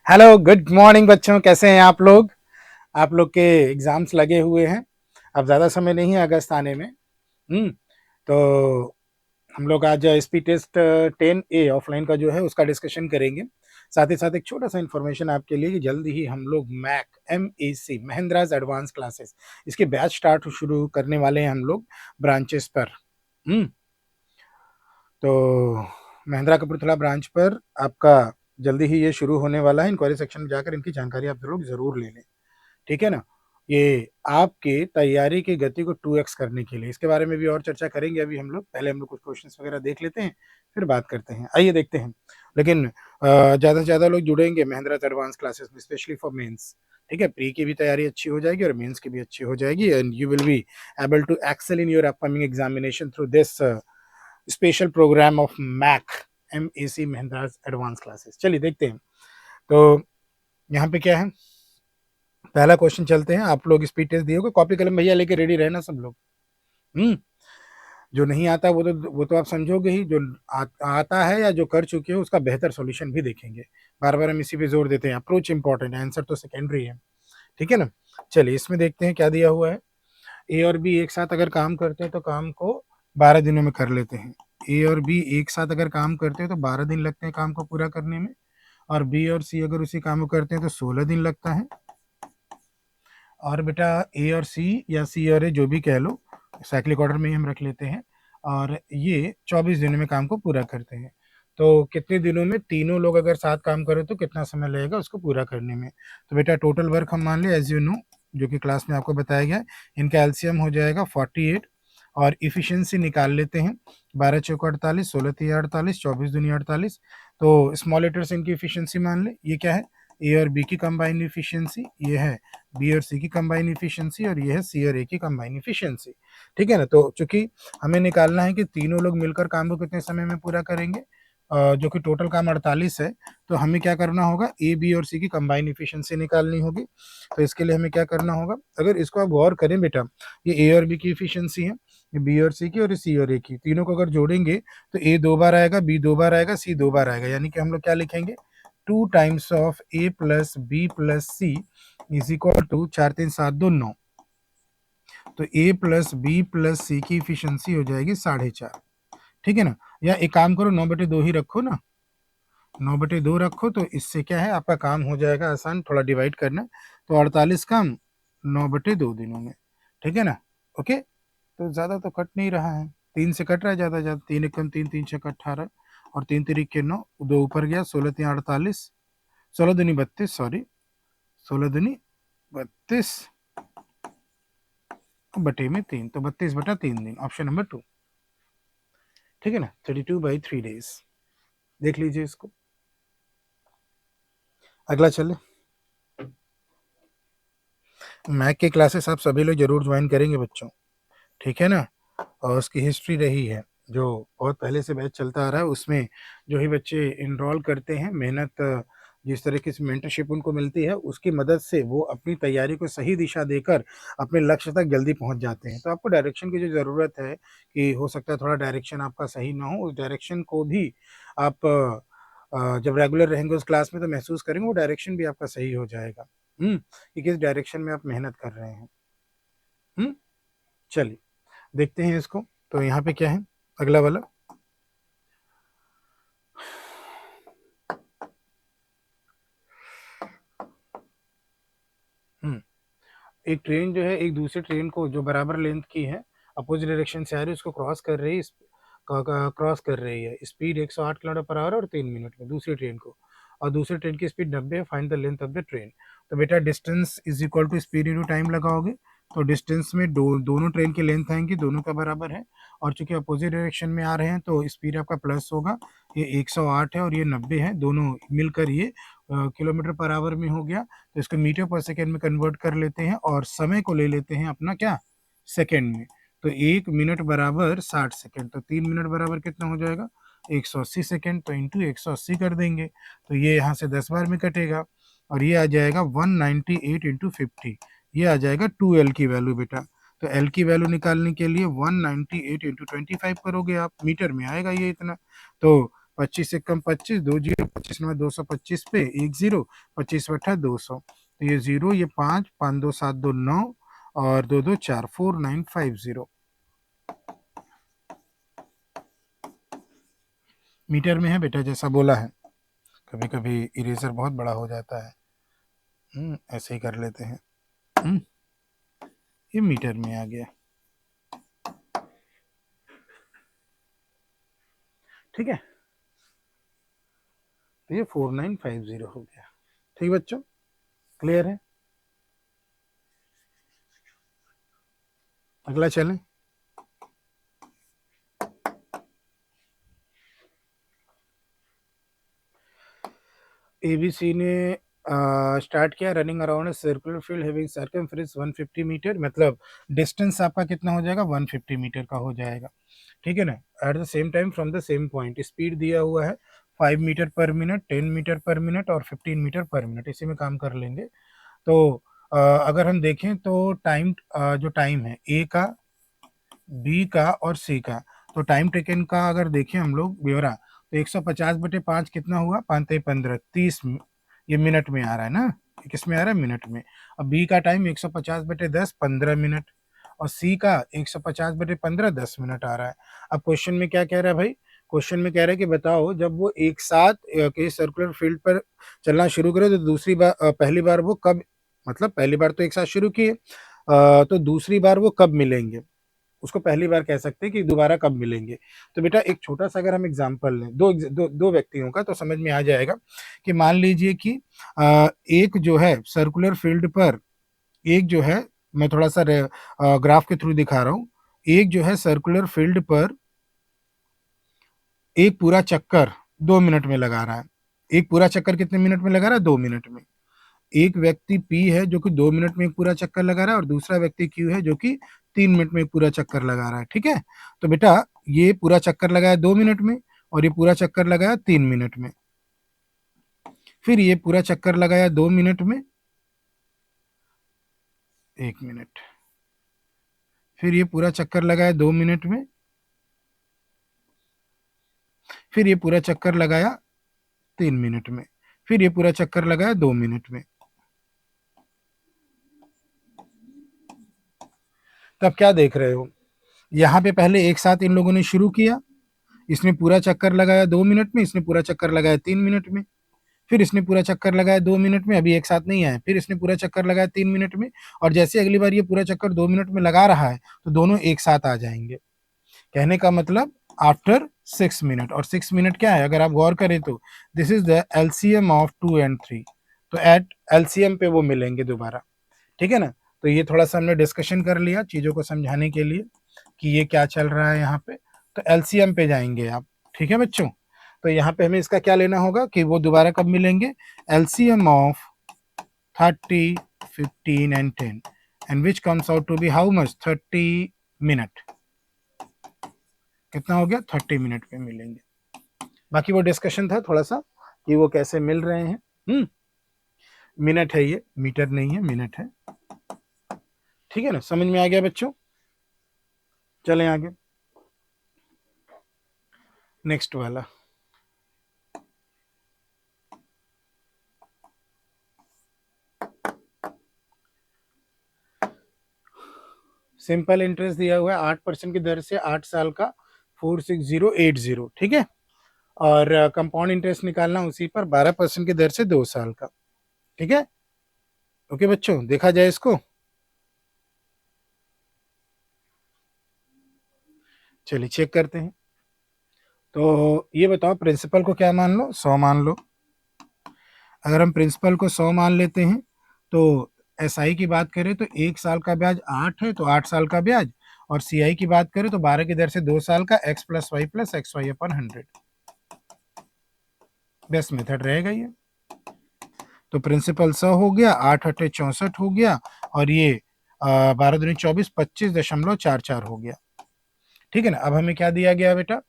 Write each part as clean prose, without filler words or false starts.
Hello, good morning बच्चों। कैसे हैं आप लोग? आप लोग के एग्जाम्स लगे हुए हैं। अब ज़्यादा समय नहीं है अगस्त आने में। तो हम लोग आज स्पीड टेस्ट 10A ऑफलाइन का जो है उसका डिस्कशन करेंगे। साथ ही साथ एक छोटा सा इन्फॉर्मेशन आपके लिए कि जल्दी ही हम लोग MEC महिंद्राज एडवांस क्लासेस इसके बैच स्टार्ट शुरू करने वाले हैं हम लोग ब्रांचेस पर। हम्म तो महिंद्रा कपूरथला ब्रांच पर आपका जल्दी ही ये शुरू होने वाला है। इंक्वायरी सेक्शन में जाकर इनकी जानकारी आप लोग जरूर ले लें, ठीक है ना। ये आपके तैयारी की गति को 2x करने के लिए, इसके बारे में भी और चर्चा करेंगे। अभी हम लोग पहले हम लोग कुछ क्वेश्चंस वगैरह देख लेते हैं, फिर बात करते हैं। आइए देखते हैं। लेकिन ज़्यादा से ज़्यादा लोग जुड़ेंगे महिंद्रा एडवांस क्लासेस में, स्पेशली फॉर मेंस। ठीक है, प्री की भी तैयारी अच्छी हो जाएगी और मेंस की भी अच्छी हो जाएगी, and you will be able to excel in your upcoming examination through this special programme of MEC Mahindra advance classes. चलिए देखते हैं। तो यहाँ पे क्या है, पहला क्वेश्चन चलते हैं। आप लोग स्पीड टेस्ट दिए होगे, कॉपी कलम भैया लेके रेडी रहना सब लोग। हम्म जो नहीं आता वो तो आप समझोगे ही। जो आता है या जो कर चुके हो उसका बेहतर सॉल्यूशन भी देखेंगे। बार बार हम इसी पे जोर देते हैं, अप्रोच इंपॉर्टेंट, आंसर तो सेकेंडरी है। ठीक है ना। चलिए इसमें देखते हैं क्या दिया हुआ है। ए और बी एक साथ अगर काम करते हैं तो काम को 12 दिनों में कर लेते हैं। ए और बी एक साथ अगर काम करते हैं तो 12 दिन लगते हैं काम को पूरा करने में। और बी और सी अगर उसी काम को करते हैं तो 16 दिन लगता है। और बेटा ए और सी या सी और ए जो भी कह लो, साइक्लिक ऑर्डर में ही हम रख लेते हैं। और ये 24 दिनों में काम को पूरा करते हैं। तो कितने दिनों में तीनों लोग अगर साथ काम करें तो कितना समय लगेगा उसको पूरा करने में? तो बेटा टोटल वर्क हम मान लें एज यू नो, जो कि क्लास में आपको बताया गया है। इनका एलसीएम हो जाएगा 48 और इफिशियंसी निकाल लेते हैं। 12 चौक 48, 16 तिया 48, 24 दूनी 48। तो स्मॉल लेटर्स इनकी इफिशियंसी मान ले। ये क्या है? ए और बी की कंबाइंड इफिशियंसी, ये है बी और सी की कंबाइन इफिशियंसी, और ये है सी और ए की कंबाइन इफिशियंसी। ठीक है ना। तो चूंकि हमें निकालना है कि तीनों लोग मिलकर काम को कितने समय में पूरा करेंगे, जो कि टोटल काम 48 है, तो हमें क्या करना होगा, ए बी और सी की कंबाइन इफिशियंसी निकालनी होगी। तो इसके लिए हमें क्या करना होगा, अगर इसको आप गौर करें बेटा, ये ए और बी की इफिशियंसी है, ये बी और सी की और सी और ए की, तीनों को अगर जोड़ेंगे तो ए 2 बार आएगा, बी 2 बार आएगा, सी 2 बार आएगा। यानी कि हम लोग क्या लिखेंगे, 2 times of A plus B plus C is equal to 4 3 7 2 9। तो A plus B plus C की इफिशियंसी हो जाएगी 4.5। ठीक है ना। या एक काम करो, 9/2 ही रखो ना, 9/2 रखो, तो इससे क्या है आपका काम हो जाएगा आसान, थोड़ा डिवाइड करना। तो 48 काम 9/2 दिनों में। ठीक है ना। ओके। तो ज्यादा तो कट नहीं रहा है, 3 से कट रहा है ज्यादा ज्यादा। 3 एक कम 3, 3 छक 18, और 3 3 9, 2 ऊपर गया, 16 3 48, 16 दूनी 32, सॉरी 16 दूनी 32 बटे में 3, तो 32/3 दिन, ऑप्शन नंबर 2। ठीक है ना। 32/3 डेज। देख लीजिए इसको। अगला चले। मैथ के क्लासेस आप सभी लोग जरूर ज्वाइन करेंगे बच्चों, ठीक है ना। और उसकी हिस्ट्री रही है जो बहुत पहले से बैच चलता आ रहा है, उसमें जो ही बच्चे इनरोल करते हैं, मेहनत जिस तरीके से मेंटरशिप उनको मिलती है, उसकी मदद से वो अपनी तैयारी को सही दिशा देकर अपने लक्ष्य तक जल्दी पहुंच जाते हैं। तो आपको डायरेक्शन की जो ज़रूरत है, कि हो सकता है थोड़ा डायरेक्शन आपका सही ना हो, उस डायरेक्शन को भी आप जब रेगुलर रहेंगे उस क्लास में तो महसूस करेंगे, वो डायरेक्शन भी आपका सही हो जाएगा। कि किस डायरेक्शन में आप मेहनत कर रहे हैं। हम्म चलिए देखते हैं इसको। तो यहाँ पे क्या है, अगला वाला। हम्म एक ट्रेन जो है एक दूसरे ट्रेन को जो बराबर लेंथ की है, अपोजिट डायरेक्शन से आ रही है, उसको क्रॉस कर रही है। स्पीड 108 किलोमीटर पर आवर और 3 मिनट में, दूसरी ट्रेन को। और दूसरी ट्रेन की स्पीड 90 है। Find the length of the train. तो बेटा distance is equal to speed into time लगाओगे। तो डिस्टेंस में दोनों ट्रेन की लेंथ आएंगी, दोनों का बराबर है। और चूंकि अपोजिट डायरेक्शन में आ रहे हैं तो स्पीड आपका प्लस होगा। ये 108 है और ये 90 है, दोनों मिलकर ये किलोमीटर पर आवर में हो गया। तो इसको मीटर पर सेकेंड में कन्वर्ट कर लेते हैं और समय को ले लेते हैं अपना क्या, सेकेंड में। तो 1 मिनट बराबर 60 सेकेंड, तो 3 मिनट बराबर कितना हो जाएगा, 180 सेकेंड। तो इंटू 180 कर देंगे, तो ये यहाँ से 10 बार में कटेगा। और ये आ जाएगा 198 × 50, ये आ जाएगा 2L की वैल्यू बेटा। तो एल की वैल्यू निकालने के लिए 198 × 25 करोगे आप, मीटर में आएगा ये इतना। तो 25 से कम 25, 2 जीरो, 25 में 225 पे 1 जीरो, 25 बटा 200, तो ये 0, ये 5, 5 2 7 2 9 और 2 2 4, 4950 मीटर में है बेटा, जैसा बोला है। कभी कभी इरेजर बहुत बड़ा हो जाता है, ऐसे ही कर लेते हैं। ये मीटर में आ गया, ठीक है, तो ये 4950 हो गया। ठीक बच्चों, क्लियर है? अगला चलें। एबीसी ने स्टार्ट किया running around circular field having circumference 150 metre, मतलब डिस्टेंस आपका कितना हो जाएगा, 150 मीटर का हो जाएगा, ठीक है ना। At the same time from the same point, speed दिया हुआ है 5 मीटर पर मिनट, 10 मीटर पर मिनट और 15 मीटर पर मिनट, इसी में काम कर लेंगे। तो अगर हम देखें तो टाइम, जो टाइम है ए का, बी का और सी का, तो टाइम टेकन का अगर देखें हम लोग ब्यौरा, तो 150/5 कितना हुआ, 5×15 30, ये मिनट में आ रहा है ना, किस में आ रहा है, मिनट में। अब बी का टाइम 150/10 15 मिनट, और सी का 150/15 10 मिनट आ रहा है। अब क्वेश्चन में क्या कह रहा है भाई, क्वेश्चन में कह रहा है कि बताओ जब वो एक साथ के सर्कुलर फील्ड पर चलना शुरू करे तो दूसरी बार, पहली बार वो कब, मतलब पहली बार तो एक साथ शुरू किए, तो दूसरी बार वो कब मिलेंगे, उसको पहली बार कह सकते हैं कि दोबारा कब मिलेंगे। तो बेटा एक छोटा सा अगर हम एग्जांपल लें दो व्यक्तियों का, तो समझ में आ जाएगा कि मान लीजिए कि एक जो है सर्कुलर फील्ड पर, एक जो है, मैं थोड़ा सा ग्राफ के थ्रू दिखा रहा हूं, एक जो है सर्कुलर फील्ड पर एक पूरा चक्कर 2 मिनट में लगा रहा है, एक पूरा चक्कर कितने मिनट में लगा रहा है, 2 मिनट में। एक व्यक्ति पी है जो कि 2 मिनट में एक पूरा चक्कर लगा रहा है, और दूसरा व्यक्ति क्यू है जो कि 3 मिनट में एक पूरा चक्कर लगा रहा है, ठीक है। तो बेटा ये पूरा चक्कर लगाया 2 मिनट में, और ये पूरा चक्कर लगाया 3 मिनट में, फिर ये पूरा चक्कर लगाया 2 मिनट में, 1 मिनट, फिर ये पूरा चक्कर लगाया 2 मिनट में, फिर ये पूरा चक्कर लगाया 3 मिनट में, फिर ये पूरा चक्कर लगाया 2 मिनट में। तब क्या देख रहे हो, यहाँ पे पहले एक साथ इन लोगों ने शुरू किया, इसने पूरा चक्कर लगाया 2 मिनट में, इसने पूरा चक्कर लगाया 3 मिनट में, फिर इसने पूरा चक्कर लगाया 2 मिनट में, अभी एक साथ नहीं आया, फिर इसने पूरा चक्कर लगाया 3 मिनट में, और जैसे अगली बार ये पूरा चक्कर 2 मिनट में लगा रहा है तो दोनों एक साथ आ जाएंगे। कहने का मतलब आफ्टर 6 मिनट, और 6 मिनट क्या है, अगर आप गौर करें तो this is the LCM of 2 and 3, तो एट एलसीएम पे वो मिलेंगे दोबारा, ठीक है ना। तो ये थोड़ा सा हमने डिस्कशन कर लिया चीजों को समझाने के लिए कि ये क्या चल रहा है यहाँ पे, तो एलसीएम पे जाएंगे आप, ठीक है बच्चों। तो यहाँ पे हमें इसका क्या लेना होगा कि वो दोबारा कब मिलेंगे, LCM of 30, 15 and 10, and which comes out to be how much, 30 minute, कितना हो गया, 30 मिनट पे मिलेंगे। बाकी वो डिस्कशन था थोड़ा सा कि वो कैसे मिल रहे हैं। मिनट है ये, मीटर नहीं है, मिनट है, ठीक है ना, समझ में आ गया बच्चों। चलें आगे, नेक्स्ट वाला। सिंपल इंटरेस्ट दिया हुआ है 8% की दर से 8 साल का 46080, ठीक है। और कंपाउंड इंटरेस्ट निकालना उसी पर 12% की दर से 2 साल का, ठीक है। ओके बच्चों, देखा जाए इसको, चलिए चेक करते हैं। तो ये बताओ प्रिंसिपल को क्या मान लो, 100 मान लो। अगर हम प्रिंसिपल को 100 मान लेते हैं तो एसआई की बात करें तो 1 साल का ब्याज 8 है, तो 8 साल का ब्याज, और सीआई की बात करें तो 12 की दर से 2 साल का x + y + xy/100, best method रहेगा ये। तो प्रिंसिपल 100 हो गया, 8 × 8 = 64 हो गया, और ये 12 दूनी 24, 25.44 हो गया, ठीक है ना। अब हमें क्या दिया गया बेटा,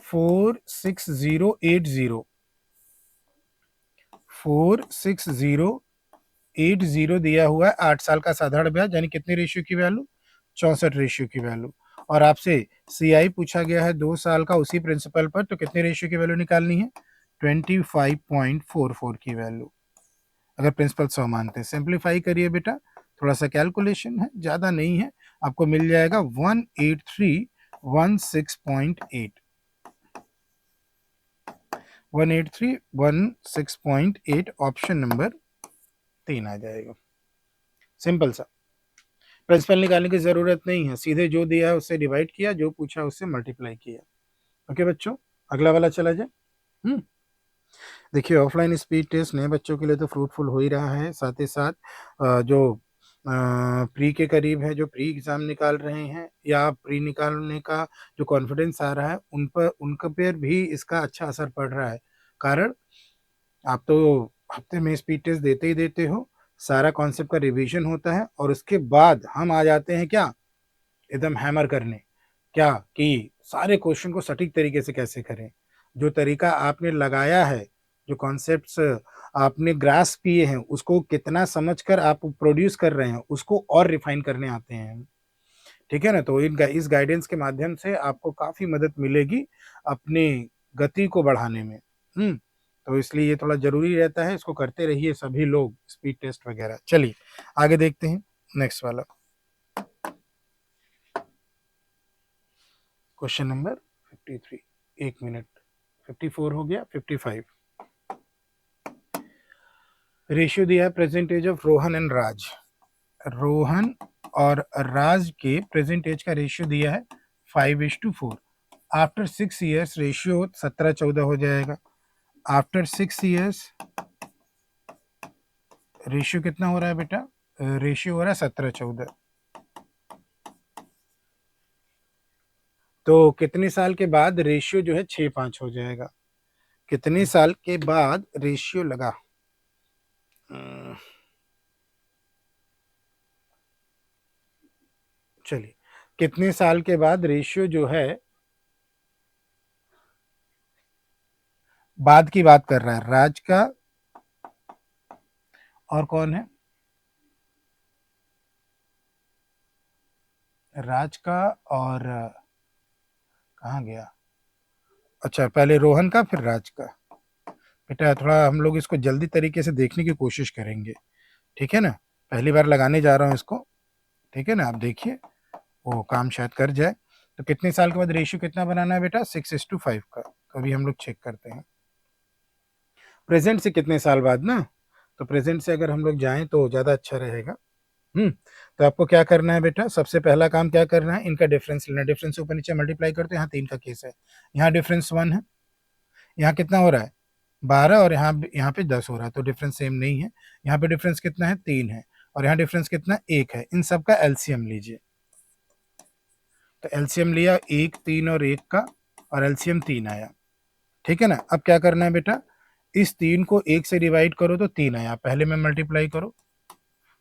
46080, 46080 दिया हुआ है 8 साल का साधारण ब्याज, यानी कितने रेशियो की वैल्यू, 64 रेशियो की वैल्यू, और आपसे CI पूछा गया है 2 साल का उसी प्रिंसिपल पर, तो कितने रेशियो की वैल्यू निकालनी है? 25.44 की वैल्यू, अगर प्रिंसिपल 100 मानते हैं। सिंप्लीफाई करिए बेटा, थोड़ा सा कैलकुलेशन है, ज़्यादा नहीं है, आपको मिल जाएगा 18316.8, 18316.8 ऑप्शन नंबर 3 आ जाएगा। सिंपल सा, प्रिंसिपल निकालने की जरूरत नहीं है, सीधे जो दिया है उससे डिवाइड किया, जो पूछा उससे मल्टीप्लाई किया। ओके बच्चों, अगला वाला चला जाए। देखिए, ऑफलाइन स्पीड टेस्ट नए बच्चों के लिए तो फ्रूटफुल हो ही रहा है, साथ ही साथ जो प्री के करीब है, जो प्री एग्जाम निकाल रहे हैं या प्री निकालने का जो कॉन्फिडेंस आ रहा है, उनका पर भी इसका अच्छा असर पड़ रहा है। कारण आप तो हफ्ते में स्पीड टेस्ट देते ही देते हो, सारा कॉन्सेप्ट का रिवीजन होता है, और उसके बाद हम आ जाते हैं क्या, एकदम हैमर करने, क्या कि सारे क्वेश्चन को सटीक तरीके से कैसे करें। जो तरीका आपने लगाया है, जो कॉन्सेप्ट्स आपने ग्रास्प किए हैं, उसको कितना समझकर आप प्रोड्यूस कर रहे हैं, उसको और रिफाइन करने आते हैं। ठीक है ना, तो इस गाइडेंस के माध्यम से आपको काफी मदद मिलेगी अपनी गति को बढ़ाने में। तो इसलिए ये थोड़ा जरूरी रहता है, इसको करते रहिए सभी लोग, स्पीड टेस्ट वगैरह। चलिए आगे देखते हैं नेक्स्ट वाला क्वेश्चन नंबर 53। एक मिनट, 54 हो गया, 55। रेशियो दिया है present age of Rohan and Raj. Rohan और राज के प्रेजेंट एज का रेशियो दिया है 5:4। आफ्टर 6 ईयर्स रेशियो 17:14 हो जाएगा। आफ्टर 6 ईयर्स रेशियो कितना हो रहा है बेटा? रेशियो हो रहा है 17:14। तो कितने साल के बाद रेशियो जो है 6:5 हो जाएगा? कितने साल के बाद रेशियो लगा? चलिए, कितने साल के बाद रेशियो जो है, बाद की बात कर रहा है, राज का और कौन है? राज का और कहाँ गया? अच्छा, पहले रोहन का फिर राज का। बेटा थोड़ा हम लोग इसको जल्दी तरीके से देखने की कोशिश करेंगे, ठीक है ना, पहली बार लगाने जा रहा हूँ इसको, ठीक है ना, आप देखिए वो काम शायद कर जाए। तो कितने साल के बाद रेशियो कितना बनाना है बेटा? 6:5 का। तो अभी हम लोग चेक करते हैं प्रेजेंट से कितने साल बाद ना। तो प्रेजेंट से अगर हम लोग जाएं तो ज़्यादा अच्छा रहेगा। तो आपको क्या करना है बेटा, सबसे पहला काम क्या करना है, इनका डिफरेंस लेना। डिफरेंस से ऊपर नीचे मल्टीप्लाई करते हैं, यहाँ 3 का केस है, यहाँ डिफरेंस 1 है, यहाँ कितना हो रहा है 12, और यहाँ पे 10 हो रहा है, तो डिफरेंस सेम नहीं है। यहाँ पे डिफरेंस कितना है 3 है, और यहाँ डिफरेंस कितना 1 है। इन सब का एलसीएम लीजिए। तो एलसीएम लिया 1, 3 और 1 का, और एलसीएम 3 आया, ठीक है ना। अब क्या करना है बेटा, इस 3 को 1 से डिवाइड करो तो 3 आया, पहले में मल्टीप्लाई करो,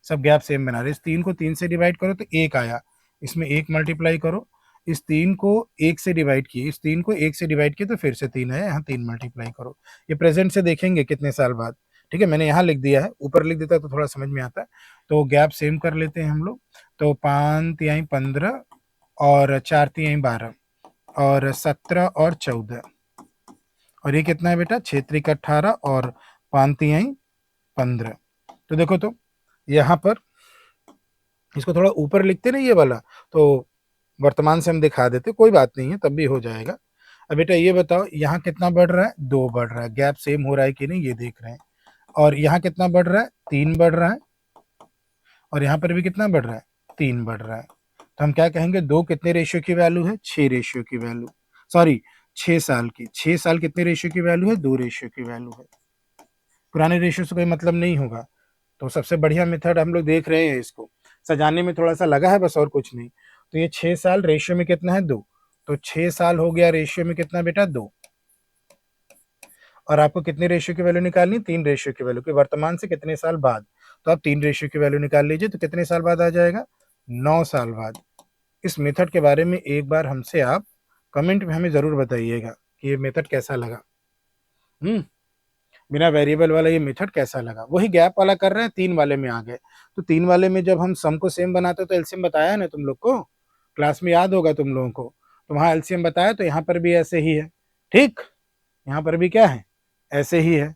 सब गैप सेम बना रहे। इस 3 को 3 से डिवाइड करो तो 1 आया, इसमें 1 मल्टीप्लाई करो। इस 3 को 1 से डिवाइड किए, इस 3 को 1 से डिवाइड किए तो फिर से 3 आया, यहाँ 3 मल्टीप्लाई करो। ये प्रेजेंट से देखेंगे कितने साल बाद, ठीक है, मैंने यहाँ लिख दिया है, ऊपर लिख देता तो थोड़ा समझ में आता है। तो गैप सेम कर लेते हैं हम लोग। तो 5 तिहाई 15 और 4 तिहाई 12 और 17 और 14, और ये कितना है बेटा 6 त्रिक 18 और 5 तिहाई 15। तो देखो, तो यहाँ पर इसको थोड़ा ऊपर लिखते ना ये वाला, तो वर्तमान से हम दिखा देते, कोई बात नहीं है, तब भी हो जाएगा। अब बेटा ये बताओ, यहाँ कितना बढ़ रहा है? 2 बढ़ रहा है, गैप सेम हो रहा है कि नहीं ये देख रहे हैं। और यहाँ कितना बढ़ रहा है? 3 बढ़ रहा है, और यहाँ पर भी कितना बढ़ रहा है? 3 बढ़ रहा है। तो हम क्या कहेंगे, 2 कितने रेशियो की वैल्यू है? 6 रेशियो की वैल्यू, सॉरी 6 साल की। 6 साल कितने रेशियो की वैल्यू है? 2 रेशियो की वैल्यू है। पुराने रेशियो से कोई मतलब नहीं होगा। तो सबसे बढ़िया मेथड हम लोग देख रहे हैं, इसको सजाने में थोड़ा सा लगा है बस, और कुछ नहीं। तो ये 6 साल रेशियो में कितना है? 2। तो 6 साल हो गया रेशियो में कितना बेटा? 2। और आपको कितने रेशियो की वैल्यू निकालनी? 3 रेशियो की वैल्यू, कि वर्तमान से कितने साल बाद। तो आप 3 रेशियो की वैल्यू निकाल लीजिए, तो कितने साल बाद आ जाएगा? 9 साल बाद। इस मेथड के बारे में एक बार हमसे आप कमेंट में हमें जरूर बताइएगा कि ये मेथड कैसा लगा। बिना वेरिएबल वाला ये मेथड कैसा लगा। वही गैप वाला कर रहे हैं, 3 वाले में आ गए। तो 3 वाले में जब हम सम को सेम बनाते तो एलसीएम बताया ना तुम लोग को, क्लास में याद होगा तुम लोगों को, तो वहां एलसीएम बताया, तो यहाँ पर भी ऐसे ही है। ठीक, यहाँ पर भी क्या है, ऐसे ही है।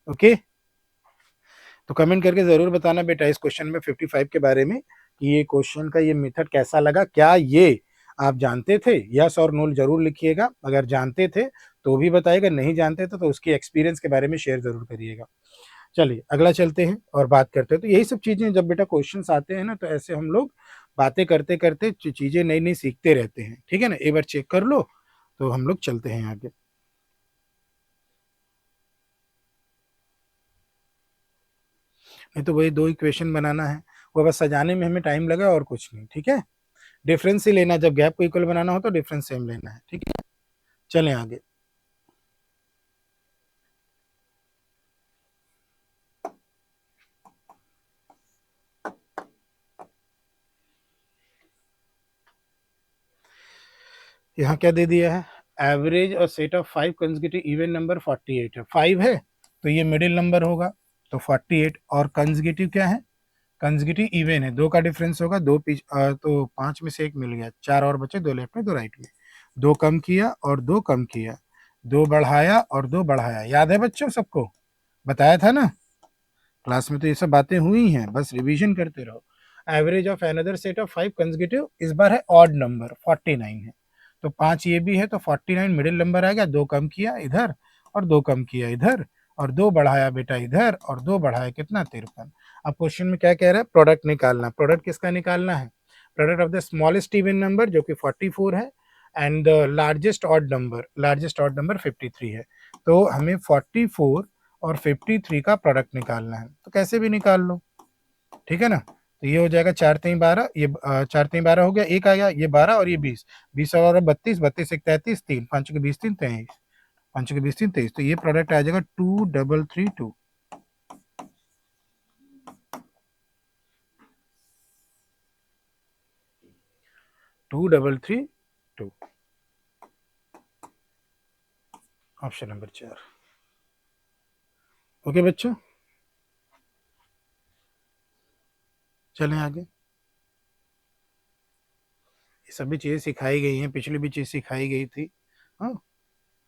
ओके, तो कमेंट करके जरूर बताना बेटा इस क्वेश्चन में 55 के बारे में कि ये क्वेश्चन का ये मेथड कैसा लगा, क्या ये आप जानते थे, यस और नो जरूर लिखिएगा। अगर जानते थे तो भी बताइएगा, नहीं जानते थे तो उसकी एक्सपीरियंस के बारे में शेयर जरूर करिएगा। चलिए अगला चलते हैं और बात करते हैं। तो यही सब चीजें जब बेटा क्वेश्चंस आते हैं ना, तो ऐसे हम लोग बातें करते करते चीजें नई नई सीखते रहते हैं। ठीक है ना, एक बार चेक कर लो तो हम लोग चलते हैं आगे। नहीं तो वही दो इक्वेशन बनाना है, वो बस सजाने में हमें टाइम लगा और कुछ नहीं। ठीक है, डिफरेंस ही लेना, जब गैप को इक्वल बनाना हो तो डिफरेंस सेम लेना है। ठीक है, चलें आगे। यहाँ क्या दे दिया है, एवरेज और set of 5 consecutive even number 48 है। 5 है तो ये मिडिल नंबर होगा, तो 48, और कंसेक्यूटिव क्या है, कंसेक्यूटिव इवन है, दो का डिफरेंस होगा, दो तो 5 में से एक मिल गया, 4 और बचे, दो लेफ्ट में दो राइट में, दो कम किया और दो कम किया, दो बढ़ाया और दो बढ़ाया। याद है बच्चों सबको, बताया था ना क्लास में, तो ये सब बातें हुई हैं, बस रिवीजन करते रहो। Average of another set of 5 consecutive, इस बार है ऑड नंबर 49 है, तो 5 ये भी है, तो 49 मिडिल नंबर आ गया, दो कम किया इधर और दो कम किया इधर, और दो बढ़ाया बेटा इधर और दो बढ़ाया कितना, 53। अब क्वेश्चन में क्या कह रहा है, प्रोडक्ट निकालना। प्रोडक्ट किसका निकालना है, product of the smallest even number जो कि 44 है, and the largest odd number 53 है। तो हमें 44 और 53 का प्रोडक्ट निकालना है, तो कैसे भी निकाल लो। ठीक है ना, तो ये हो जाएगा 4 3 12, ये 4 3 12 हो गया, एक आ गया, ये 12 और ये 20, 20 और 32, 32 एक 33, 3 5 के 20 3 23, 5 के 20 3 23, तो ये प्रोडक्ट आ जाएगा 2332। 2332, ऑप्शन नंबर 4। ओके बच्चों, चलें आगे। ये सभी चीजें सिखाई गई हैं, पिछली भी चीज सिखाई गई थी। हाँ,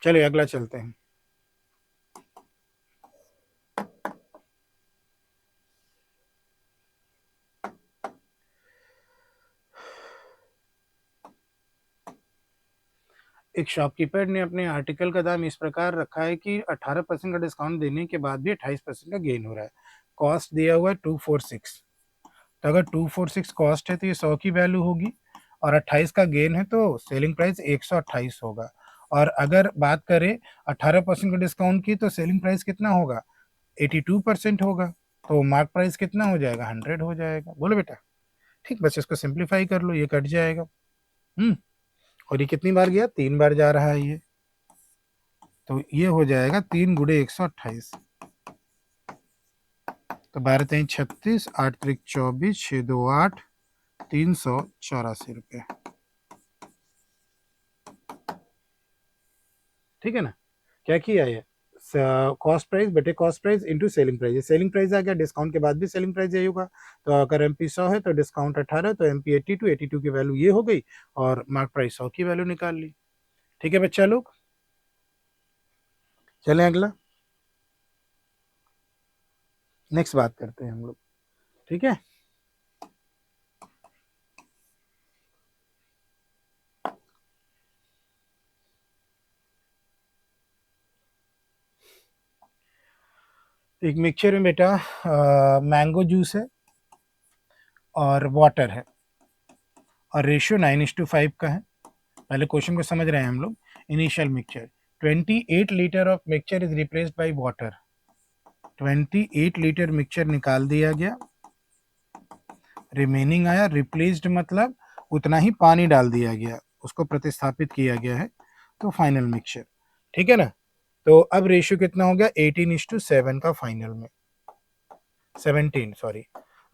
चलिए अगला चलते हैं। एक शॉपकीपर ने अपने आर्टिकल का दाम इस प्रकार रखा है कि 18% का डिस्काउंट देने के बाद भी 28% का गेन हो रहा है। कॉस्ट दिया हुआ है 246, तो अगर 246 कॉस्ट है तो ये 100 की वैल्यू होगी, और 28 का गेन है तो सेलिंग प्राइस 128 होगा। और अगर बात करें 18% का डिस्काउंट की, तो सेलिंग प्राइस कितना होगा, 82% होगा, तो मार्क प्राइस कितना हो जाएगा, 100 हो जाएगा। बोलो बेटा, ठीक, बस इसको सिंप्लीफाई कर लो, ये कट जाएगा। और ये कितनी बार गया, 3 बार जा रहा है ये, तो ये हो जाएगा 3 गुड़े 128, तो 12 3 36, 8 3 24, 6 2 8, 384 रुपये। ठीक है ना, क्या किया है, कॉस्ट प्राइस बटे cost price into selling price, selling price आ गया, डिस्काउंट के बाद भी सेलिंग प्राइस यही होगा। तो अगर एमपी 100 है तो डिस्काउंट 18, तो एमपी 82, 82 की वैल्यू ये हो गई, और मार्क प्राइस 100 की वैल्यू निकाल ली। ठीक है बच्चा लोग, चलें अगला, नेक्स्ट बात करते हैं हम लोग। ठीक है, एक मिक्सचर में बेटा मैंगो जूस है और वाटर है, और रेशियो 9:5 का है। पहले क्वेश्चन को समझ रहे हैं हम लोग। Initial mixture 28 litre of mixture is replaced by water, 28 litre mixture निकाल दिया गया, रिमेनिंग आया, रिप्लेस्ड मतलब उतना ही पानी डाल दिया गया, उसको प्रतिस्थापित किया गया है, तो फाइनल मिक्सचर। ठीक है ना, तो अब रेशियो कितना हो गया, 18:7 का फाइनल में, 17 सॉरी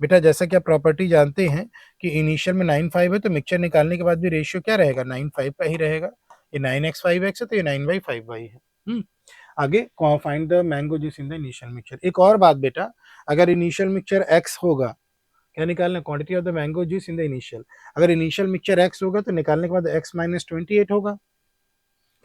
बेटा। जैसा कि आप प्रॉपर्टी जानते हैं कि इनिशियल में 9/5 है, तो मिक्सचर निकालने के बाद भी रेशियो क्या रहेगा, 9/5 का ही रहेगा। ये 9x 5x है, तो ये 9/5y है। आगे find the mango juice in the initial mixture. एक और बात बेटा, अगर इनिशियल मिक्सचर एक्स होगा, क्या निकालना, quantity of the mango juice in the initial, अगर इनिशियल मिक्सचर एक्स होगा तो निकालने के बाद एक्स माइनस 28 होगा,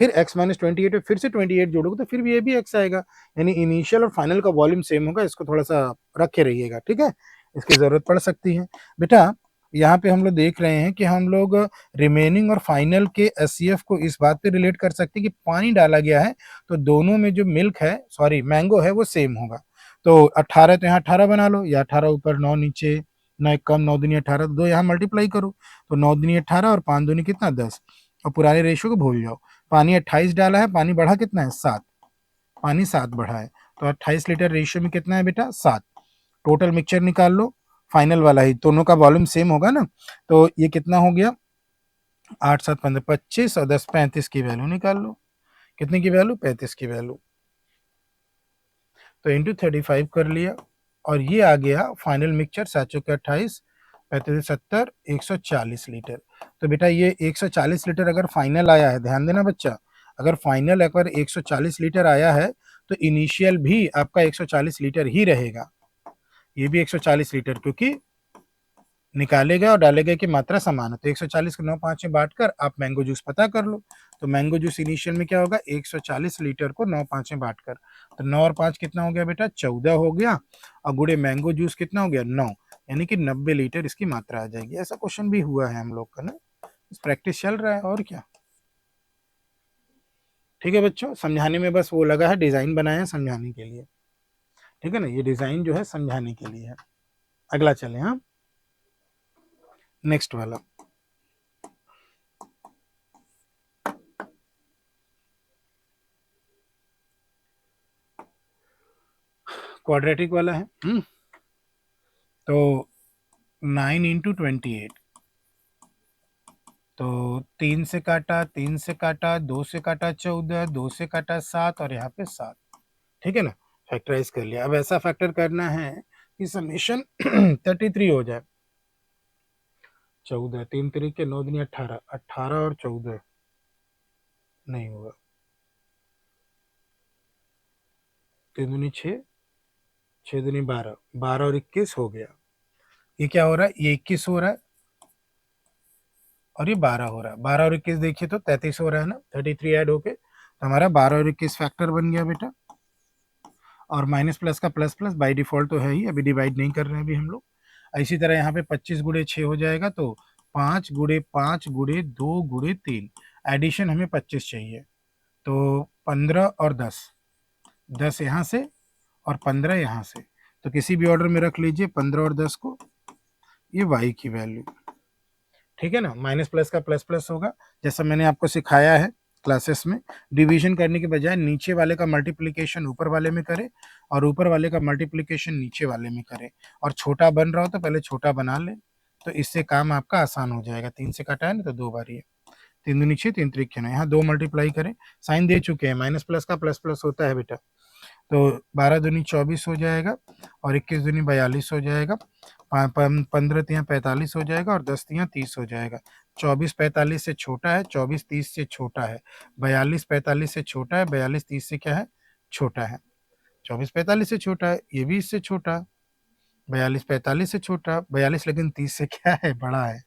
फिर x माइनस 28 में फिर से 28 जोड़ोगे तो फिर भी ये भी x आएगा, यानी इनिशियल और फाइनल का वॉल्यूम सेम होगा। इसको थोड़ा सा रखे रहिएगा, ठीक है, इसकी जरूरत पड़ सकती है बेटा। यहाँ पे हम लोग देख रहे हैं कि हम लोग रिमेनिंग और फाइनल के एचसीएफ को इस बात पे रिलेट कर सकते हैं कि पानी डाला गया है तो दोनों में जो मिल्क है, सॉरी मैंगो है, वो सेम होगा। तो 18 तो यहाँ 18 बना लो, या 18 ऊपर 9 नीचे, 9 कम 9 दूनी 18, तो 2 यहाँ मल्टीप्लाई करो, तो 9 दूनी 18 और 5 दूनी कितना 10, और पुराने रेशियो को भूल जाओ। पानी 28 डाला है, पानी बढ़ा कितना है 7, पानी 7 बढ़ा है, तो 28 लीटर रेशियो में कितना है बेटा 7। टोटल मिक्सचर निकाल लो, फाइनल वाला ही, दोनों का वॉल्यूम सेम होगा ना, तो ये कितना हो गया 8 7 15 25 और 10 35 की वैल्यू निकाल लो, कितने की वैल्यू 35 की वैल्यू, तो इंटू 35 कर लिया, और ये आ गया फाइनल मिक्सचर 7 चौके 28 35 70 140 लीटर। तो बेटा ये 140 लीटर अगर फाइनल आया है, ध्यान देना बच्चा, अगर फाइनल अगर 140 लीटर आया है तो इनिशियल भी आपका 140 लीटर ही रहेगा, ये भी 140 लीटर, क्योंकि निकाले गए और डाले गए की मात्रा समान है। तो 140 को 9 5 में बांटकर आप मैंगो जूस पता कर लो, तो मैंगो जूस इनिशियल में क्या होगा 140 लीटर को 9 5 में बांटकर, तो 9 और 5 कितना हो गया बेटा 14 हो गया, और गुड़े मैंगो जूस कितना हो गया 9, यानी कि 90 लीटर इसकी मात्रा आ जाएगी। ऐसा क्वेश्चन भी हुआ है हम लोग का ना, प्रैक्टिस चल रहा है और क्या। ठीक है बच्चों, समझाने में बस वो लगा है, डिजाइन बनाया है समझाने के लिए, ठीक है ना, ये डिजाइन जो है समझाने के लिए है। अगला चले, हाँ नेक्स्ट वाला क्वाड्रेटिक वाला है। तो 9 इंटू 28, तो 3 से काटा, 3 से काटा, 2 से काटा 14, 2 से काटा 7, और यहाँ पे 7, ठीक है ना, फैक्टराइज कर लिया। अब ऐसा फैक्टर करना है कि समेशन 33 हो जाए। 14 3 तरीके 9 दूनी 18, 18 और 14 नहीं होगा, 3 दूनी 6, 6 दूनी 12, 12 और 21 हो गया। ये क्या हो रहा है, ये 21 हो रहा है और ये 12 हो रहा है, 12 और 21 देखिए तो 33 हो रहा है ना, 33 ऐड होके तो हमारा 12 और 21 फैक्टर बन गया बेटा। और माइनस प्लस का प्लस प्लस बाय डिफॉल्ट तो है ही, अभी डिवाइड नहीं कर रहे हैं अभी हम लोग। इसी तरह यहाँ पे 25 गुड़े 6 हो जाएगा, तो 5 गुड़े 5 गुड़े 2 गुड़े 3, एडिशन हमें 25 चाहिए, तो 15 और 10, 10 यहाँ से और 15 यहाँ से, तो किसी भी ऑर्डर में रख लीजिए 15 और 10 को, ये y की वैल्यू, ठीक है ना। माइनस प्लस का प्लस प्लस होगा, जैसा मैंने आपको सिखाया है क्लासेस में, डिवीजन करने के बजाय नीचे वाले का मल्टीप्लिकेशन ऊपर वाले में करें और ऊपर वाले का मल्टीप्लिकेशन नीचे वाले में करें, और छोटा बन रहा हो तो पहले छोटा बना ले, तो इससे काम आपका आसान हो जाएगा। 3 से काटा है ना तो 2 बार, ये 3 दूनी 6 3 त्रिक ना, यहाँ 2 मल्टीप्लाई करें, साइन दे चुके हैं, माइनस प्लस का प्लस प्लस होता है बेटा, तो 12 दूनी 24 हो जाएगा और 21 दूनी 42 हो जाएगा, 15 तियाँ 45 हो जाएगा और 10 तियाँ 30 हो जाएगा। 24 45 से छोटा है, 24 30 से छोटा है, 42 45 से छोटा है, 42 30 से क्या है छोटा है, 24 45 से छोटा है, ये भी इससे छोटा, 42 45 से छोटा, 42 लेकिन 30 से क्या है बड़ा है।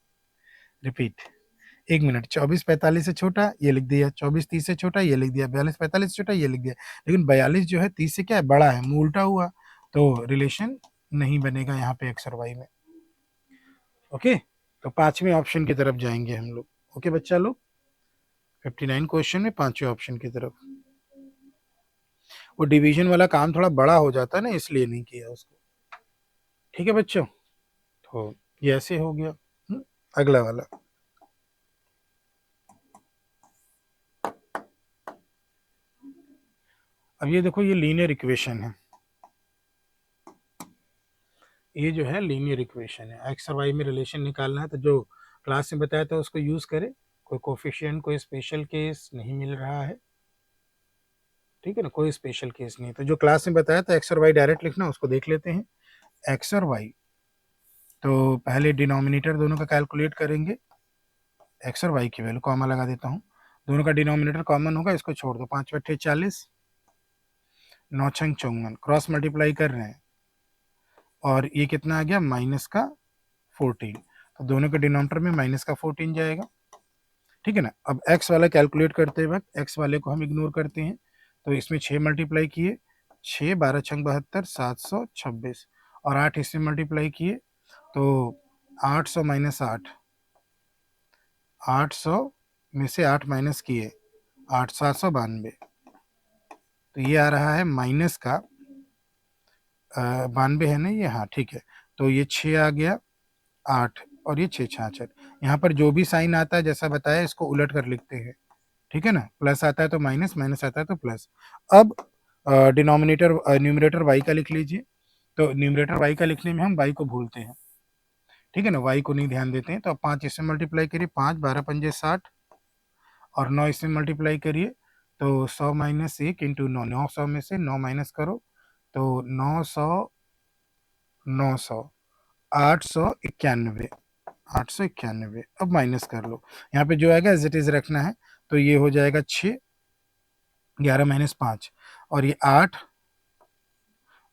रिपीट, 1 मिनट, 24 45 से छोटा ये लिख दिया, 24 30 से छोटा ये लिख दिया, 42 45 से छोटा ये लिख दिया, लेकिन 42 जो है 30 से क्या है बड़ा है, मुंह उल्टा हुआ, तो रिलेशन नहीं बनेगा यहाँ पे एक्स और वाई में। ओके, तो 5वें ऑप्शन की तरफ जाएंगे हम लोग। ओके बच्चा लोग, 59 क्वेश्चन में 5वें ऑप्शन की तरफ। वो डिवीजन वाला काम थोड़ा बड़ा हो जाता है ना, इसलिए नहीं किया उसको, ठीक है बच्चों। तो ये ऐसे हो गया। अगला वाला, अब ये देखो, ये लीनियर इक्वेशन है, ये जो है लीनियर इक्वेशन है, एक्स और वाई में रिलेशन निकालना है, तो जो क्लास में बताया था उसको यूज करें, कोई कोफिशिएंट कोई स्पेशल केस नहीं मिल रहा है, ठीक है ना, कोई स्पेशल केस नहीं, तो जो क्लास में बताया था एक्स और वाई डायरेक्ट लिखना, उसको देख लेते हैं। एक्स और वाई, तो पहले डिनोमिनेटर दोनों का कैलकुलेट करेंगे, एक्स और वाई की वैल्यू कॉमा लगा देता हूँ, दोनों का डिनोमिनेटर कॉमन होगा, इसको छोड़ दो, 5 बट्टे 40 9 छंग 54, क्रॉस मल्टीप्लाई कर रहे हैं और ये कितना आ गया माइनस का 14, तो दोनों के डिनोमिनेटर में माइनस का 14 जाएगा। ठीक है ना। अब x वाला कैलकुलेट करते वक्त x वाले को हम इग्नोर करते हैं, तो इसमें 6 मल्टीप्लाई किए, 6 12 छंग 72, 726 और 8 इसमें मल्टीप्लाई किए तो 800 माइनस 8, 800 में से 8 माइनस किए 8, 792, तो ये आ रहा है माइनस का 92 है ना ये, हाँ ठीक है। तो ये 6 आ गया 8 और ये 6 66। यहाँ पर जो भी साइन आता है जैसा बताया इसको उलट कर लिखते हैं। ठीक है ना, प्लस आता है तो माइनस, माइनस आता है तो प्लस। अब डिनोमिनेटर न्यूमरेटर y का लिख लीजिए, तो न्यूमरेटर y का लिखने में हम y को भूलते हैं। ठीक है ना, y को नहीं ध्यान देते हैं। तो अब 5 इसमें मल्टीप्लाई करिए, 5 12 पंजे 60 और 9 इसमें मल्टीप्लाई करिए तो 100 माइनस 1 इंटू 9, 900 में से 9 माइनस करो तो 900 900 891, 891। अब माइनस कर लो, यहाँ पे जो आएगा एज इट इज रखना है, तो ये हो जाएगा 6, 11 माइनस 5 और ये 8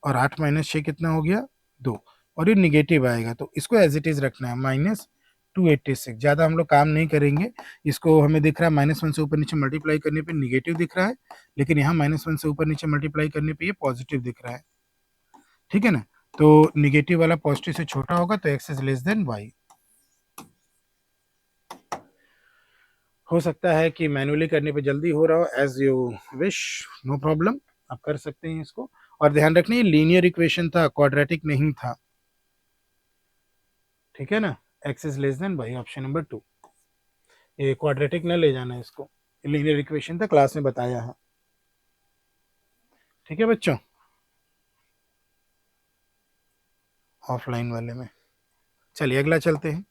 और 8 माइनस 6 कितना हो गया 2, और ये निगेटिव आएगा तो इसको एज इट इज रखना है माइनस 286। ज़्यादा हम लोग काम नहीं करेंगे, इसको हमें दिख रहा है -1 से ऊपर नीचे मल्टीप्लाई करने पे निगेटिव दिख रहा है, लेकिन यहाँ -1 से ऊपर नीचे मल्टीप्लाई करने पे ये पॉजिटिव दिख रहा है। ठीक है ना, तो निगेटिव वाला पॉजिटिव से छोटा होगा तो x is less then y। हो सकता है कि मैनुअली करने पे जल्दी हो रहा हो, as you wish, no problem, आप कर सकते हैं इसको। और ध्यान रखना ये लीनियर इक्वेशन था, क्वाड्रेटिक नहीं था। ठीक है ना, x is less then y, option number 2। ये क्वाड्रेटिक न ले जाना इसको, लीनियर इक्वेशन था, क्लास में बताया है। ठीक है बच्चों, ऑफलाइन वाले में। चलिए अगला चलते हैं।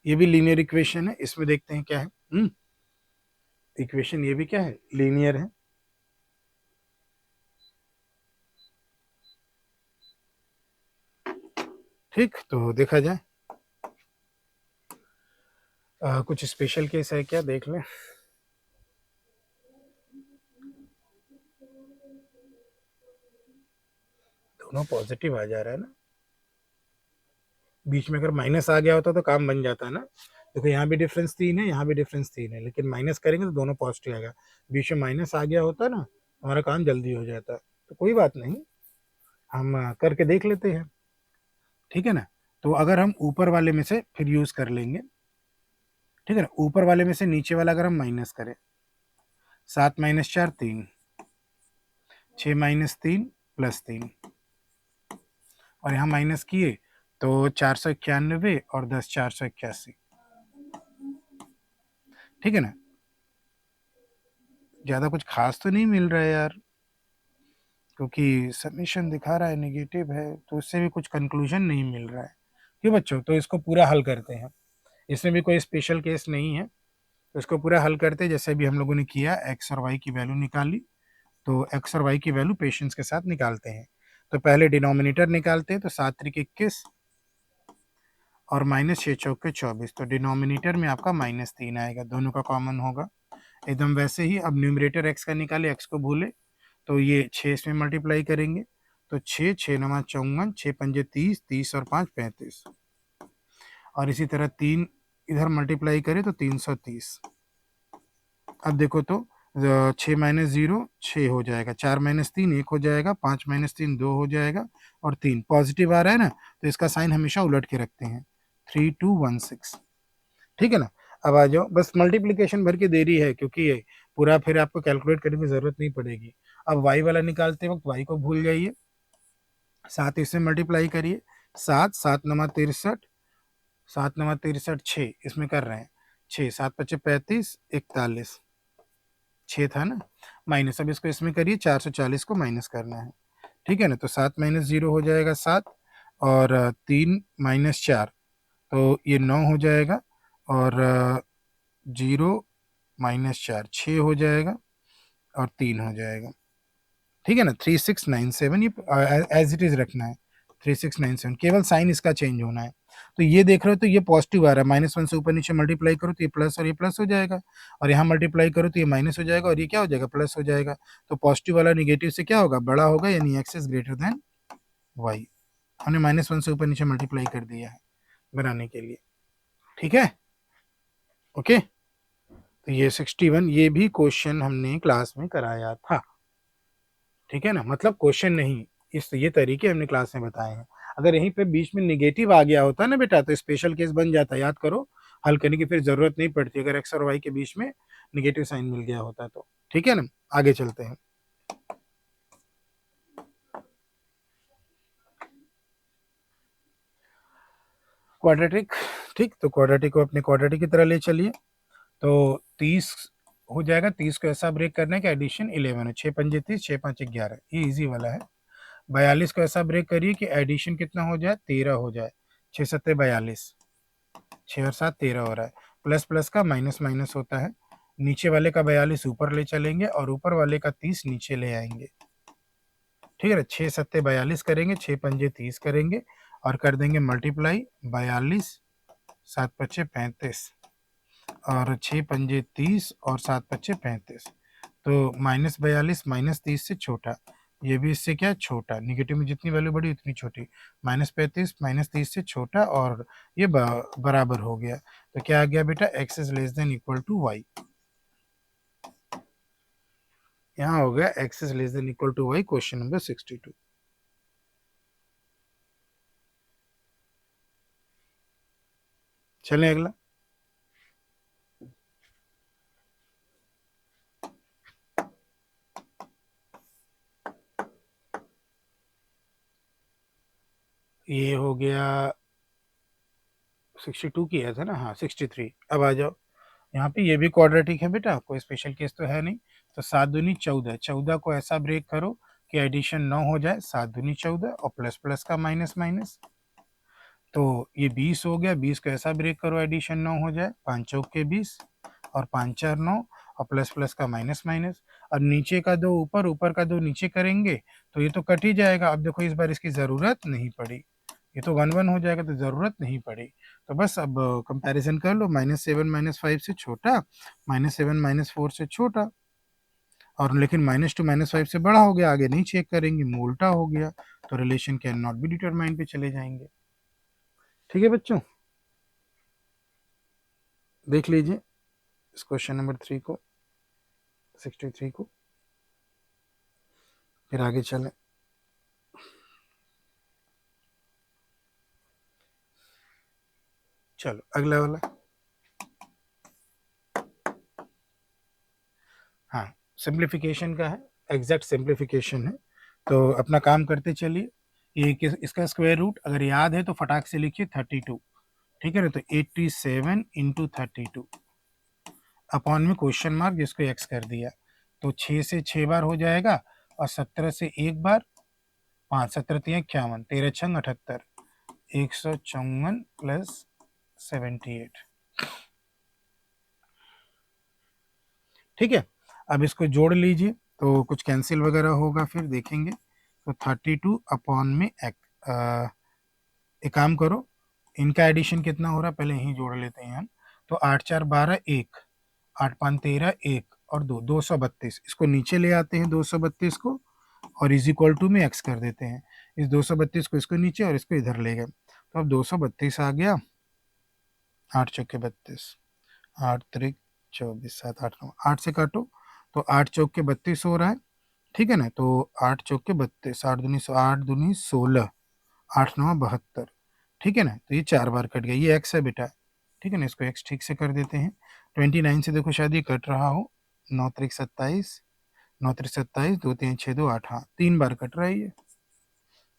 ये भी लीनियर इक्वेशन है, इसमें देखते हैं क्या है। इक्वेशन ये भी क्या है, लीनियर है। ठीक, तो देखा जाए कुछ स्पेशल केस है क्या, देख लें। दोनों पॉजिटिव आ जा रहा है ना, बीच में अगर माइनस आ गया होता तो काम बन जाता है ना। देखो यहाँ भी डिफरेंस 3 है, यहाँ भी डिफरेंस 3 है, लेकिन माइनस करेंगे तो दोनों पॉजिटिव आएगा। बीच में माइनस आ गया होता ना, हमारा काम जल्दी हो जाता। तो कोई बात नहीं, हम करके देख लेते हैं। ठीक है ना, तो अगर हम ऊपर वाले में से फिर यूज कर लेंगे। ठीक है ना, ऊपर वाले में से नीचे वाला अगर हम माइनस करें, 7 माइनस 4 3, 6 माइनस 3 प्लस 3, और यहाँ माइनस किए तो 491 और 10 481। ठीक है ना, ज़्यादा कुछ खास तो नहीं मिल रहा है यार, क्योंकि सबमिशन दिखा रहा है नेगेटिव है, तो उससे भी कुछ कंक्लूजन नहीं मिल रहा है। क्यों बच्चों, तो इसको पूरा हल करते हैं। इसमें भी कोई स्पेशल केस नहीं है, तो इसको पूरा हल करते हैं जैसे भी हम लोगों ने किया। एक्स और वाई की वैल्यू निकाली, तो एक्स और वाई की वैल्यू पेशेंस के साथ निकालते हैं। तो पहले डिनोमिनेटर निकालते हैं, तो 7 त्रिक 21 और माइनस 6 चौके 24, तो डिनोमिनेटर में आपका -3 आएगा, दोनों का कॉमन होगा एकदम। वैसे ही अब न्यूमरेटर एक्स का निकाले, एक्स को भूले, तो ये 6 इसमें मल्टीप्लाई करेंगे तो 6 6 नमा 54, 6 पंजे 30, 30 और 5 35, और इसी तरह 3 इधर मल्टीप्लाई करें तो 330। अब देखो तो 6 माइनस 0 6 हो जाएगा, 4 माइनस 3 1 हो जाएगा, 5 माइनस 3 2 हो जाएगा, और 3 पॉजिटिव आ रहा है ना, तो इसका साइन हमेशा उलट के रखते हैं, 3216। ठीक है ना, अब आ जाओ, बस मल्टीप्लीकेशन भर के देरी है, क्योंकि ये पूरा फिर आपको कैलकुलेट करने की जरूरत नहीं पड़ेगी। अब वाई वाला निकालते वक्त वाई को भूल जाइए, 7 इसमें मल्टीप्लाई करिए, 7 7 नमा 63, 7 नमा 63 6 इसमें कर रहे हैं, 6 7 पच्चे 35 41, 6 था ना, माइनस। अब इसको इसमें करिए, 440 को माइनस करना है। ठीक है ना, तो 7 माइनस 0 हो जाएगा 7, और 3 माइनस 4 तो ये 9 हो जाएगा, और 0 माइनस 4 6 हो जाएगा, और 3 हो जाएगा। ठीक है ना, 3697, ये एज इट इज रखना है, 3697, केवल साइन इसका चेंज होना है। तो ये देख रहे हो तो ये पॉजिटिव आ रहा है, -1 से ऊपर नीचे मल्टीप्लाई करो तो ये प्लस और ये प्लस हो जाएगा, और यहाँ मल्टीप्लाई करो तो ये माइनस हो जाएगा और ये क्या हो जाएगा, प्लस हो जाएगा। तो पॉजिटिव वाला निगेटिव से क्या होगा, बड़ा होगा, यानी x is greater than y. हमने -1 से ऊपर नीचे मल्टीप्लाई कर दिया है बनाने के लिए, ठीक है, ओके। तो ये 61, ये भी क्वेश्चन हमने क्लास में कराया था, ठीक है ना, मतलब क्वेश्चन नहीं, इस ये तरीके हमने क्लास में बताए हैं। अगर यहीं पे बीच में निगेटिव आ गया होता ना बेटा तो स्पेशल केस बन जाता, याद करो, हल करने की फिर जरूरत नहीं पड़ती अगर एक्स और वाई के बीच में निगेटिव साइन मिल गया होता तो, ठीक है ना। आगे चलते हैं। क्वाड्रेटिक, ठीक, तो क्वाड्रेटिक को अपने क्वाड्रेटिक की तरह ले चलिए। तो 30 हो जाएगा, 30 को ऐसा ब्रेक करना है कि एडिशन 11 है, 6 पंजे 30, 6 5 11, ये इजी वाला है। 42 को ऐसा ब्रेक करिए कि एडिशन कितना हो जाए, 13 हो जाए, 6 सत्ते 42, 6 और 7 13 हो रहा है। प्लस प्लस का माइनस माइनस होता है, नीचे वाले का 42 ऊपर ले चलेंगे और ऊपर वाले का 30 नीचे ले आएंगे, ठीक है ना। 6 सत्ते 42 करेंगे, 6 पंजे 30 करेंगे और कर देंगे मल्टीप्लाई, 42 7 पच्चे 35 और 6 पंजे 30 और 7 पच्चे 35, तो -42 -30 से छोटा, ये भी इससे क्या छोटा, निगेटिव में जितनी वैल्यू बड़ी उतनी छोटी, -35 -30 से छोटा और ये बराबर हो गया। तो क्या आ गया बेटा, x is less than equal to y, यहाँ हो गया x is less than equal to y, question number 62। चलें अगला। ये हो गया 62 किया था ना, हाँ 63। अब आ जाओ, यहाँ पे ये भी क्वाड्रेटिक है बेटा, कोई स्पेशल केस तो है नहीं। तो 7 दूनी 14, 14 को ऐसा ब्रेक करो कि एडिशन 9 हो जाए, 7 दूनी 14 और प्लस प्लस का माइनस माइनस, तो ये 20 हो गया। 20 को ऐसा ब्रेक करो एडिशन 9 हो जाए, 5 चौक के 20 और 5 4 9 और प्लस प्लस का माइनस माइनस। अब नीचे का दो ऊपर, ऊपर का दो नीचे करेंगे तो ये तो कट ही जाएगा। अब देखो इस बार इसकी ज़रूरत नहीं पड़ी, ये तो 1 1 हो जाएगा तो ज़रूरत नहीं पड़ी। तो बस अब कंपैरिजन कर लो, -7 -5 से छोटा, -7 -4 से छोटा, और लेकिन -2 -5 से बड़ा हो गया, आगे नहीं चेक करेंगे, मुंह उल्टा हो गया, तो relation can not be determined पे चले जाएंगे, ठीक है बच्चों। देख लीजिए इस क्वेश्चन नंबर 3 को, 63 को, फिर आगे चलें। चलो अगला वाला, हाँ सिंप्लीफिकेशन का है, एग्जैक्ट सिंप्लीफिकेशन है। तो अपना काम करते चलिए। ये इसका स्क्वायर रूट अगर याद है तो फटाक से लिखिए 32, ठीक है ना। तो 87 इंटू 32 अपॉन में क्वेश्चन मार्क जिसको एक्स कर दिया, तो 6 से 6 बार हो जाएगा और 17 से एक बार, 5 17 3 51, 13 छंग 78, 154 प्लस 78, ठीक है। अब इसको जोड़ लीजिए तो कुछ कैंसिल वगैरह होगा, फिर देखेंगे। तो 32 अपॉन में एक काम करो, इनका एडिशन कितना हो रहा है पहले यही जोड़ लेते हैं हम। तो 8 4 12 1, 8 5 13 1 और 2 232, इसको नीचे ले आते हैं 232 को और इज इक्वल टू में एक्स कर देते हैं। इस 232 को इसको नीचे और इसको इधर ले गए, तो अब 232 आ गया, 8 चौके 32, 8 त्रिक 24, 7 8 9, 8 से काटो तो 8 चौक के 32 हो रहा है, ठीक है ना। तो 8 चौक के 32, 8 दूनी 16, 8 9 72, ठीक है ना। तो ये 4 बार कट गया, ये एक्स है बेटा, ठीक है ना। इसको एक्स ठीक से कर देते हैं। 29 से देखो शायद ये कट रहा हो, 9 त्रिक 27, 9 त्रिक 27, 2 3 6 2 8, हाँ 3 बार कट रहा है ये।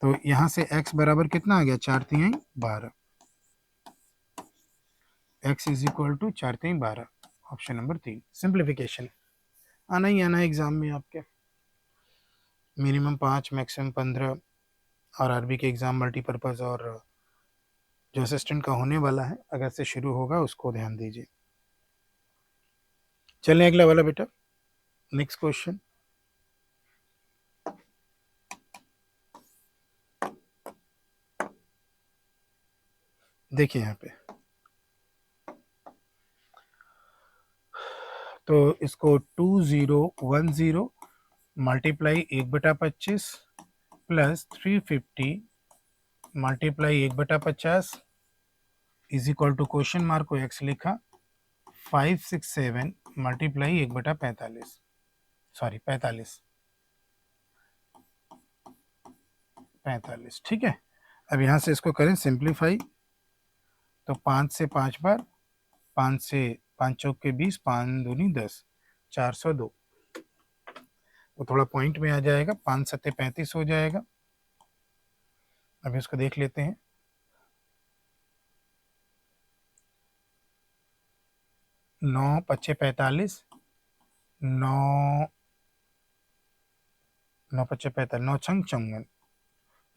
तो यहाँ से x बराबर कितना आ गया, 4 3 12, x is equal to 4 3 12, option number 3 simplification. आना ही आना एग्जाम में आपके, मिनिमम 5 मैक्सिमम 15, और आरबी के एग्जाम मल्टीपर्पज और जो असिस्टेंट का होने वाला है अगर से शुरू होगा उसको ध्यान दीजिए। चलें अगला वाला बेटा, नेक्स्ट क्वेश्चन। देखिए यहाँ पे, तो इसको 2010 multiply 1/25 plus 350 multiply 1/50 is equal to question mark को एक्स लिखा 567 मल्टीप्लाई 1/45, सॉरी 45, ठीक है। अब यहाँ से इसको करें सिंप्लीफाई, तो 5 से 5 बार, 5 से 5 चौक के 20, 5 दूनी 10, 402, वो थोड़ा पॉइंट में आ जाएगा, 5 सत्ते 35 हो जाएगा। अभी इसको देख लेते हैं, 9 पच्चे 45, 9 9 पच्चे 45, 9 छंग 54,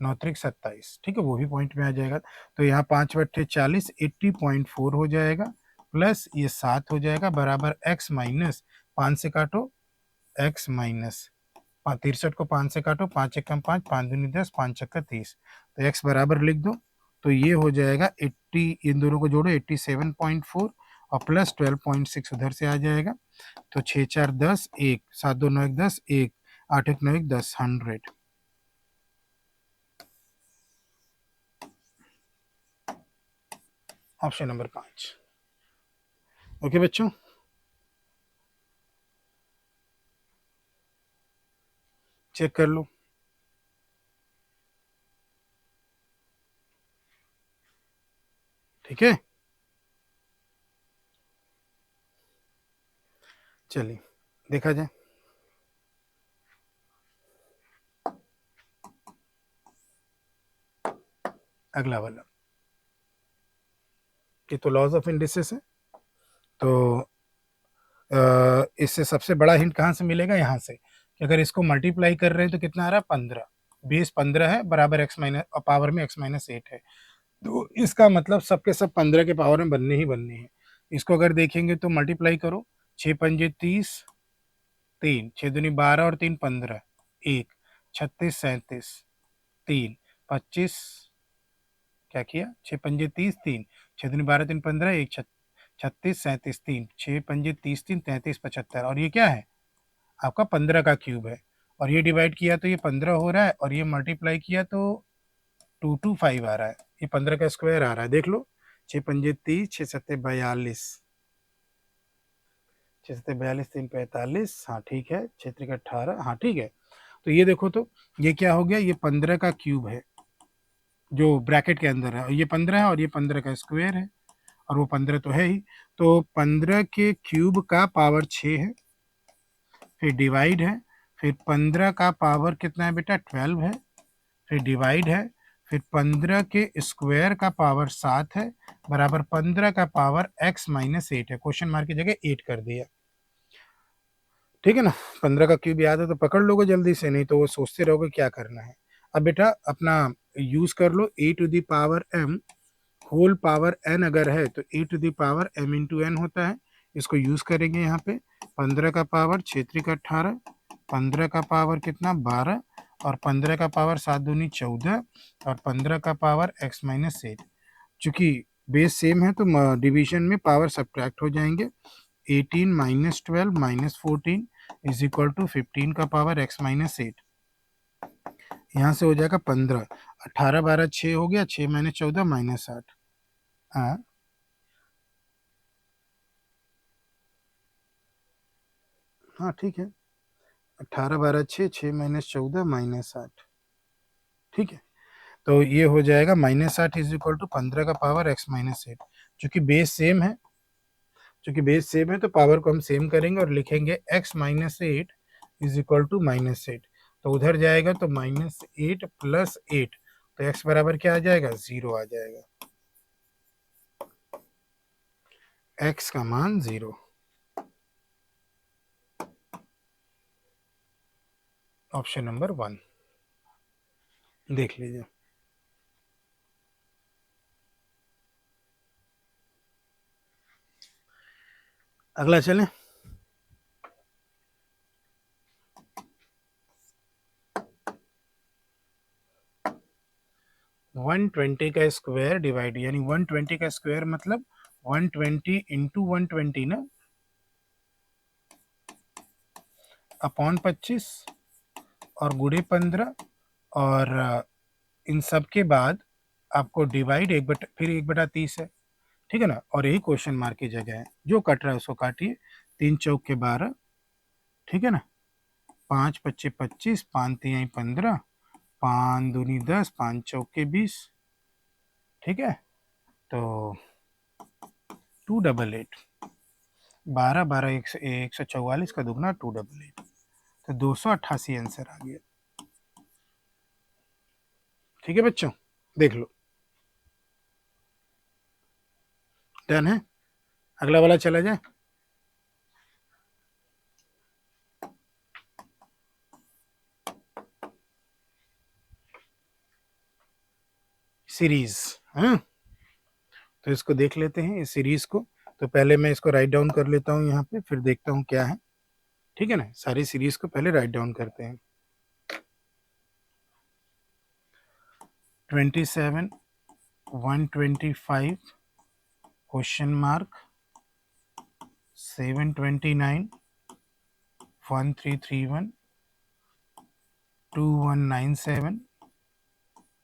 9 त्रिक 27, ठीक है, वो भी पॉइंट में आ जाएगा। तो यहाँ 5 बट्टे 40, 80.4 हो जाएगा, प्लस ये 7 हो जाएगा बराबर एक्स माइनस 5 से काटो, एक्स माइनस 63 को 5 से काटो, 5 एकम 5, 5 दूनी 10, 5 चक्का 30, तो एक्स बराबर लिख दो। तो ये हो जाएगा 80, इन दोनों को जोड़ो 87.4 और प्लस 12.6 उधर से आ जाएगा, तो 6 4 10, 1 7 2 9 1 10, 1 8 1 9 1 10, 100। Option number 5। ओके बच्चों, चेक कर लो। ठीक है, चलिए देखा जाए। अगला वाला, ये तो लॉज ऑफ इंडिसेस है, तो इससे सबसे बड़ा हिंट कहाँ से मिलेगा, यहाँ से, कि अगर इसको मल्टीप्लाई कर रहे हैं तो कितना आ रहा है, 15, बेस 15 है बराबर एक्स माइनस पावर में एक्स माइनस 8 है, तो इसका मतलब सबके सब 15 के पावर में बनने ही बनने हैं। इसको अगर देखेंगे तो मल्टीप्लाई करो, 6 पंजे 30, 3 6 दूनी 12 और 3 15, 1 36 37, 3 25, क्या किया, 6 पंजे 30, 3 6 दूनी 12 3 15, 1 36 37, 3 6 पंजे 30 3 33 75, और ये क्या है आपका 15 का क्यूब है, और ये डिवाइड किया तो ये 15 हो रहा है, और ये मल्टीप्लाई किया तो 225 आ रहा है, ये 15 का स्क्वायर आ रहा है, देख लो, 6 पंजे 30, 6 सत्ते 42, 6 सत्ते 42, 3 45, हाँ ठीक है, 6 त्रिक 18, हाँ ठीक है। तो ये देखो, तो ये क्या हो गया, ये 15 का क्यूब है जो ब्रैकेट के अंदर है, और ये 15 है, और ये 15 का स्क्वायर है, और वो 15 तो है ही, तो 15 के क्यूब का पावर 6 है, फिर डिवाइड है, फिर 15 का पावर कितना है बेटा, 12 है, फिर डिवाइड है, फिर 15 के स्क्वायर का पावर 7 है, बराबर 15 का पावर x माइनस 8 है, क्वेश्चन मार्क की जगह 8 कर दिया, ठीक है ना। 15 का क्यूब याद है तो पकड़ लोगे जल्दी से, नहीं तो वो सोचते रहोगे क्या करना है। अब बेटा अपना यूज कर लो, a to the power m whole power n अगर है तो a to the power m into n होता है, इसको यूज करेंगे यहाँ पे। 15 का पावर 6 त्रिक 18, 15 का पावर कितना 12, और 15 का पावर 7 दूनी 14, और 15 का पावर x माइनस 8, चूंकि बेस सेम है तो डिवीजन में पावर सब्ट्रैक्ट हो जाएंगे, 18 minus 12 minus 14 is equal to 15 का पावर x माइनस 8, यहाँ से हो जाएगा 15, 18 12 6 हो गया, 6 माइनस 14 माइनस 8, हाँ हाँ ठीक है, 18 12 6, 6 माइनस 14 माइनस 8, ठीक है। तो ये हो जाएगा माइनस 8 इज इक्वल टू 15 का पावर x माइनस 8, चूंकि बेस सेम है, चूंकि बेस सेम है तो पावर को हम सेम करेंगे और लिखेंगे x minus 8 is equal to minus 8, तो उधर जाएगा तो माइनस 8 प्लस 8, तो x बराबर क्या आ जाएगा, 0 आ जाएगा, x का मान 0। ऑप्शन नंबर 1 देख लीजिए। अगला चलें, 120 का स्क्वायर डिवाइड, यानी 120 का स्क्वायर मतलब 120 इंटू 120 ना, अपॉन 25 और गुणे 15, और इन सब के बाद आपको डिवाइड फिर 1/30 है, ठीक है ना। और यही क्वेश्चन मार्क की जगह है, जो कट रहा है उसको काटिए। 3 चौक के 12, ठीक है ना। 5 पच्चे 25, 5 तिहाई 15, 5 दूनी 10, 5 चौक के 20, ठीक है। तो 288, 12 12 144 का दुगना 288, तो 288 आंसर आ गया। ठीक है बच्चों, देख लो, डन है। अगला वाला चला जाए। सीरीज, हाँ, तो इसको देख लेते हैं इस सीरीज को। तो पहले मैं इसको राइट डाउन कर लेता हूँ यहाँ पे, फिर देखता हूँ क्या है, ठीक है ना। सारी सीरीज को पहले राइट डाउन करते हैं। 27, 125, क्वेश्चन मार्क, 729, 1331, 2197,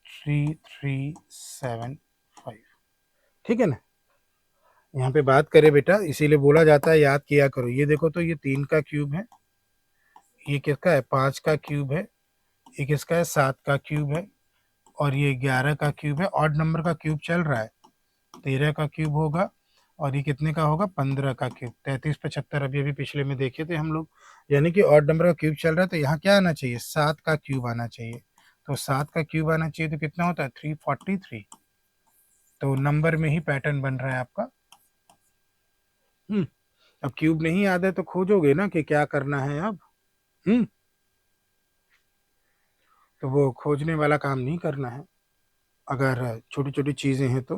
3375, ठीक है ना। यहाँ पे बात करें बेटा, इसीलिए बोला जाता है याद किया करो। ये देखो, तो ये 3 का क्यूब है, ये किसका है 5 का क्यूब है, ये किसका है 7 का क्यूब है, और ये 11 का क्यूब है। ऑड नंबर का क्यूब चल रहा है, 13 का क्यूब होगा, और ये कितने का होगा 15 का क्यूब, 33 75 अभी अभी पिछले में देखे थे हम लोग। यानी कि ऑड नंबर का क्यूब चल रहा है, तो यहाँ क्या आना चाहिए 7 का क्यूब आना चाहिए। तो 7 का क्यूब आना चाहिए, तो कितना होता है 343। तो नंबर में ही पैटर्न बन रहा है आपका। अब क्यूब नहीं याद है तो खोजोगे ना कि क्या करना है अब। हम्म तो वो खोजने वाला काम नहीं करना है, अगर छोटी छोटी चीजें हैं तो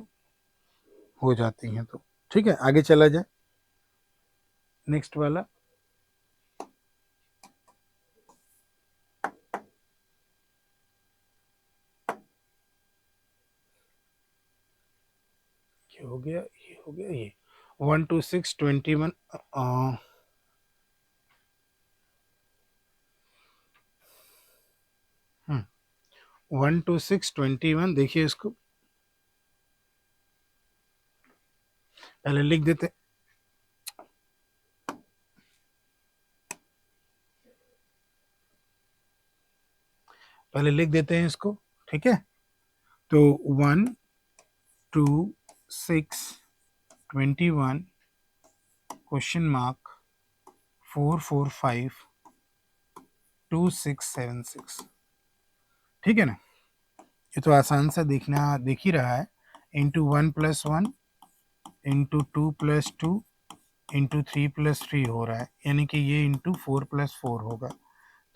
हो जाती हैं। तो ठीक है, आगे चला जाए, नेक्स्ट वाला। ये हो गया, ये हो गया, ये 12621, 12621, देखिए इसको पहले लिख देते, हैं इसको, ठीक है। तो 12621, क्वेश्चन मार्क, 4452676, ठीक है ना। ये तो आसान सा दिख ही रहा है। इंटू 1+1, इंटू 2+2, इंटू 3+3 हो रहा है, यानी कि ये इंटू 4+4 होगा।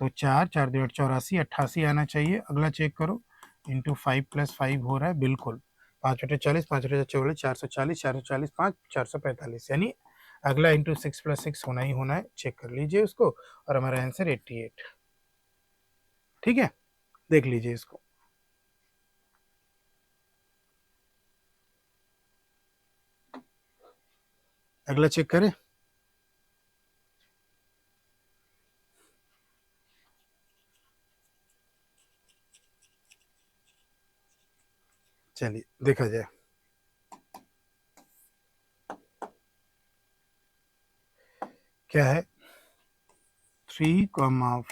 तो 4 4 2 84, 88 आना चाहिए। अगला चेक करो, इंटू 5+5 हो रहा है, बिल्कुल। 5 × 40, 5 × 44, 440, 440, 5 445, यानी अगला इंटू 6+6 होना ही होना है। चेक कर लीजिए उसको, और हमारा आंसर 88, ठीक है। देख लीजिए इसको, अगला चेक करें। चलिए देखा जाए, क्या है 3, 5,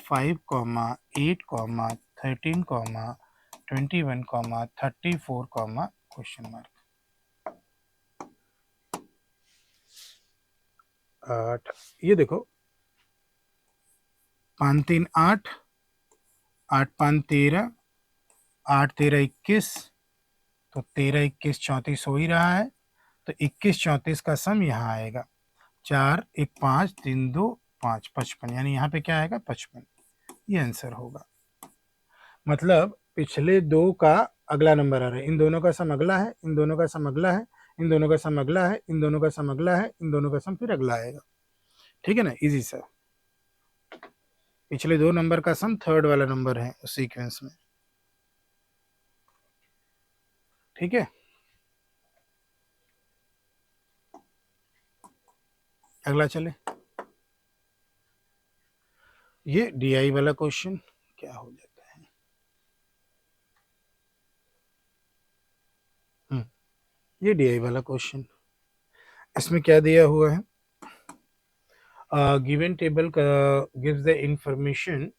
8, 13, 21, 34, क्वेश्चन मार्क 8। ये देखो, 5 3 8, 8 5 13, 8 13 21, तो 13 21 34 हो ही रहा है। तो 21 34 का सम यहाँ आएगा, 4 1 5 3 2 5, 55, यानी यहाँ पे क्या आएगा 55, ये आंसर होगा। मतलब पिछले दो का अगला नंबर आ रहा है, इन दोनों का सम अगला है, इन दोनों का सम अगला है, इन दोनों का सम अगला है, इन दोनों का सम अगला है, इन दोनों का सम फिर अगला आएगा, ठीक है ना, इजी सा। पिछले दो नंबर का सम थर्ड वाला नंबर है उस सीक्वेंस में। ठीक है, अगला चले। ये डीआई वाला क्वेश्चन क्या हो जाता है, ये डीआई वाला क्वेश्चन, इसमें क्या दिया हुआ है, given table gives the information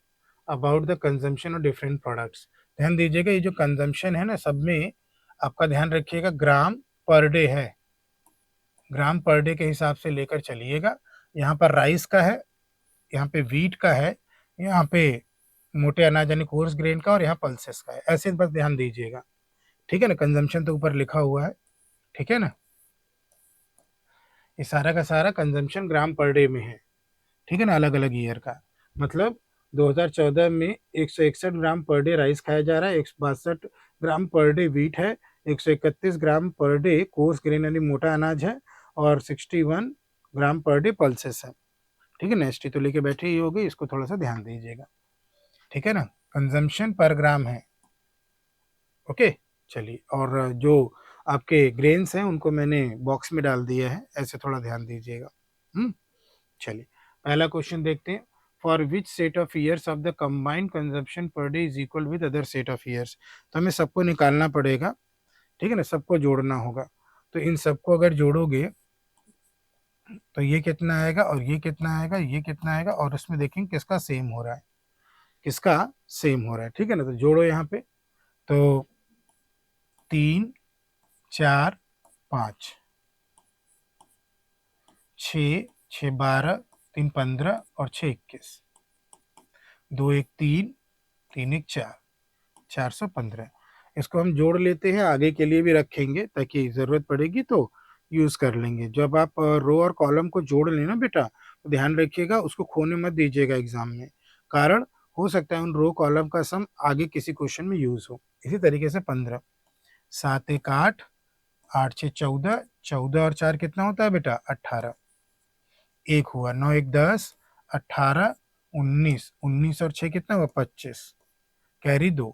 about the consumption of different products. ध्यान दीजिएगा, ये जो कंजम्पशन है ना, सब में आपका ध्यान रखिएगा ग्राम पर डे है, ग्राम पर डे के हिसाब से लेकर चलिएगा। यहाँ पर राइस का है, यहाँ पे वीट का है, यहाँ पे मोटे अनाज यानी कोर्स ग्रेन का, और यहाँ पल्सेस का है, ऐसे बस ध्यान दीजिएगा। ठीक है ना, कंजम्पशन तो ऊपर लिखा हुआ है, ठीक है ना, ये सारा का सारा कंजम्पशन ग्राम पर डे में है, ठीक है ना, अलग अलग ईयर का। मतलब 2014 में 161 ग्राम पर डे राइस खाया जा रहा है, 162 ग्राम पर डे वीट है, 131 ग्राम पर डे कोर्स ग्रेन यानी मोटा अनाज है, और 61 ग्राम पर डे पल्सेस है। ठीक है ना, एसटी तो लेके बैठे ही होगी, इसको थोड़ा सा ध्यान दीजिएगा, ठीक है ना, कंजम्पशन पर ग्राम है। ओके, चलिए, और जो आपके ग्रेन्स हैं उनको मैंने बॉक्स में डाल दिया है, ऐसे थोड़ा ध्यान दीजिएगा। चलिए, पहला क्वेश्चन देखते हैं। For which set of years of the combined consumption per day is equal with other set of years. तो हमें सबको निकालना पड़ेगा, ठीक है ना, सबको जोड़ना होगा। तो इन सबको अगर जोड़ोगे तो ये कितना आएगा, और ये कितना आएगा, ये कितना आएगा, और उसमें देखेंगे किसका सेम हो रहा है, किसका सेम हो रहा है, ठीक है ना। तो जोड़ो यहाँ पे, तो 3 4 5 6 6 12 3 15 और 6 21, 2 1 3 3 1 4, 415। इसको हम जोड़ लेते हैं, आगे के लिए भी रखेंगे ताकि ज़रूरत पड़ेगी तो यूज़ कर लेंगे। जब आप रो और कॉलम को जोड़ लेना बेटा, तो ध्यान रखिएगा उसको खोने मत दीजिएगा एग्जाम में, कारण हो सकता है उन रो कॉलम का सम आगे किसी क्वेश्चन में यूज़ हो। इसी तरीके से 15, 7 1 8, 8 6 14, 14 और 4 कितना होता है बेटा 18, एक हुआ, 9 1 10, 18 19, 19 और 6 कितना हुआ 25, कैरी 2,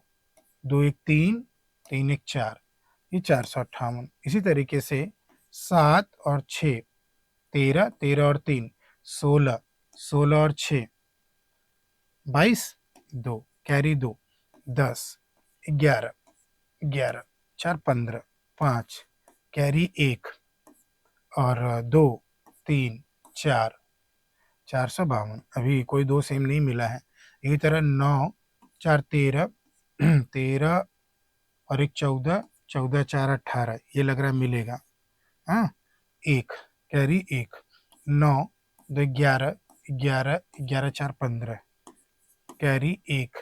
2 1 3, 3 1 4, ये 458। इसी तरीके से 7 और 6 13, 13 और 3 16, 16 और 6 22, 2 कैरी 2, 10 11, 11 4 15, 5 कैरी 1 और 2 3 4, 452। अभी कोई दो सेम नहीं मिला है। इसी तरह 9 4 13, 13 और एक 14, 14 4 18, ये लग रहा है मिलेगा। हाँ, एक कैरी 1, 9 2 11, 11 11 4 15 कैरी 1,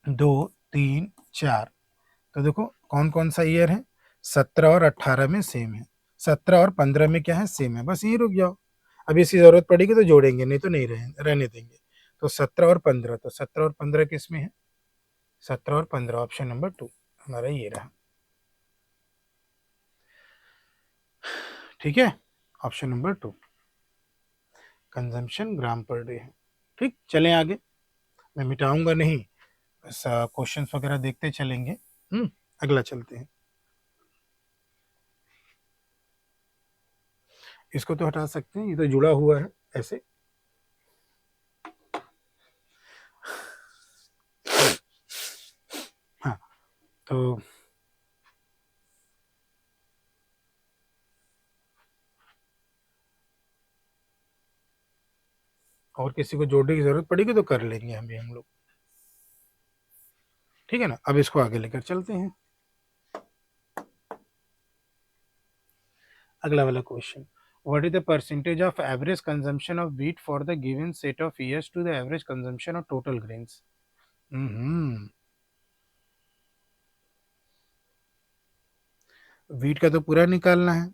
2 3 4। तो देखो कौन कौन सा ईयर है, 17 और 18 में सेम है, 17 और 15 में क्या है सेम है, बस यही रुक जाओ। अभी इसकी जरूरत पड़ेगी तो जोड़ेंगे, नहीं तो नहीं रहने देंगे। तो 17 और 15, तो 17 और 15 किस में है, 17 और 15 ऑप्शन नंबर 2 हमारा ये रहा, ठीक है, ऑप्शन नंबर 2 कंजम्पशन ग्राम पर डे है। ठीक, चलें आगे, मैं मिटाऊंगा नहीं, बस क्वेश्चंस वगैरह देखते चलेंगे। अगला चलते हैं, इसको तो हटा सकते हैं, ये तो जुड़ा हुआ है ऐसे। हाँ, तो और किसी को जोड़ने की जरूरत पड़ेगी तो कर लेंगे हम लोग, ठीक है ना। अब इसको आगे लेकर चलते हैं, अगला वाला question. What is the percentage of average consumption of wheat for the given set of years to the average consumption of total grains? Wheat का तो पूरा निकालना है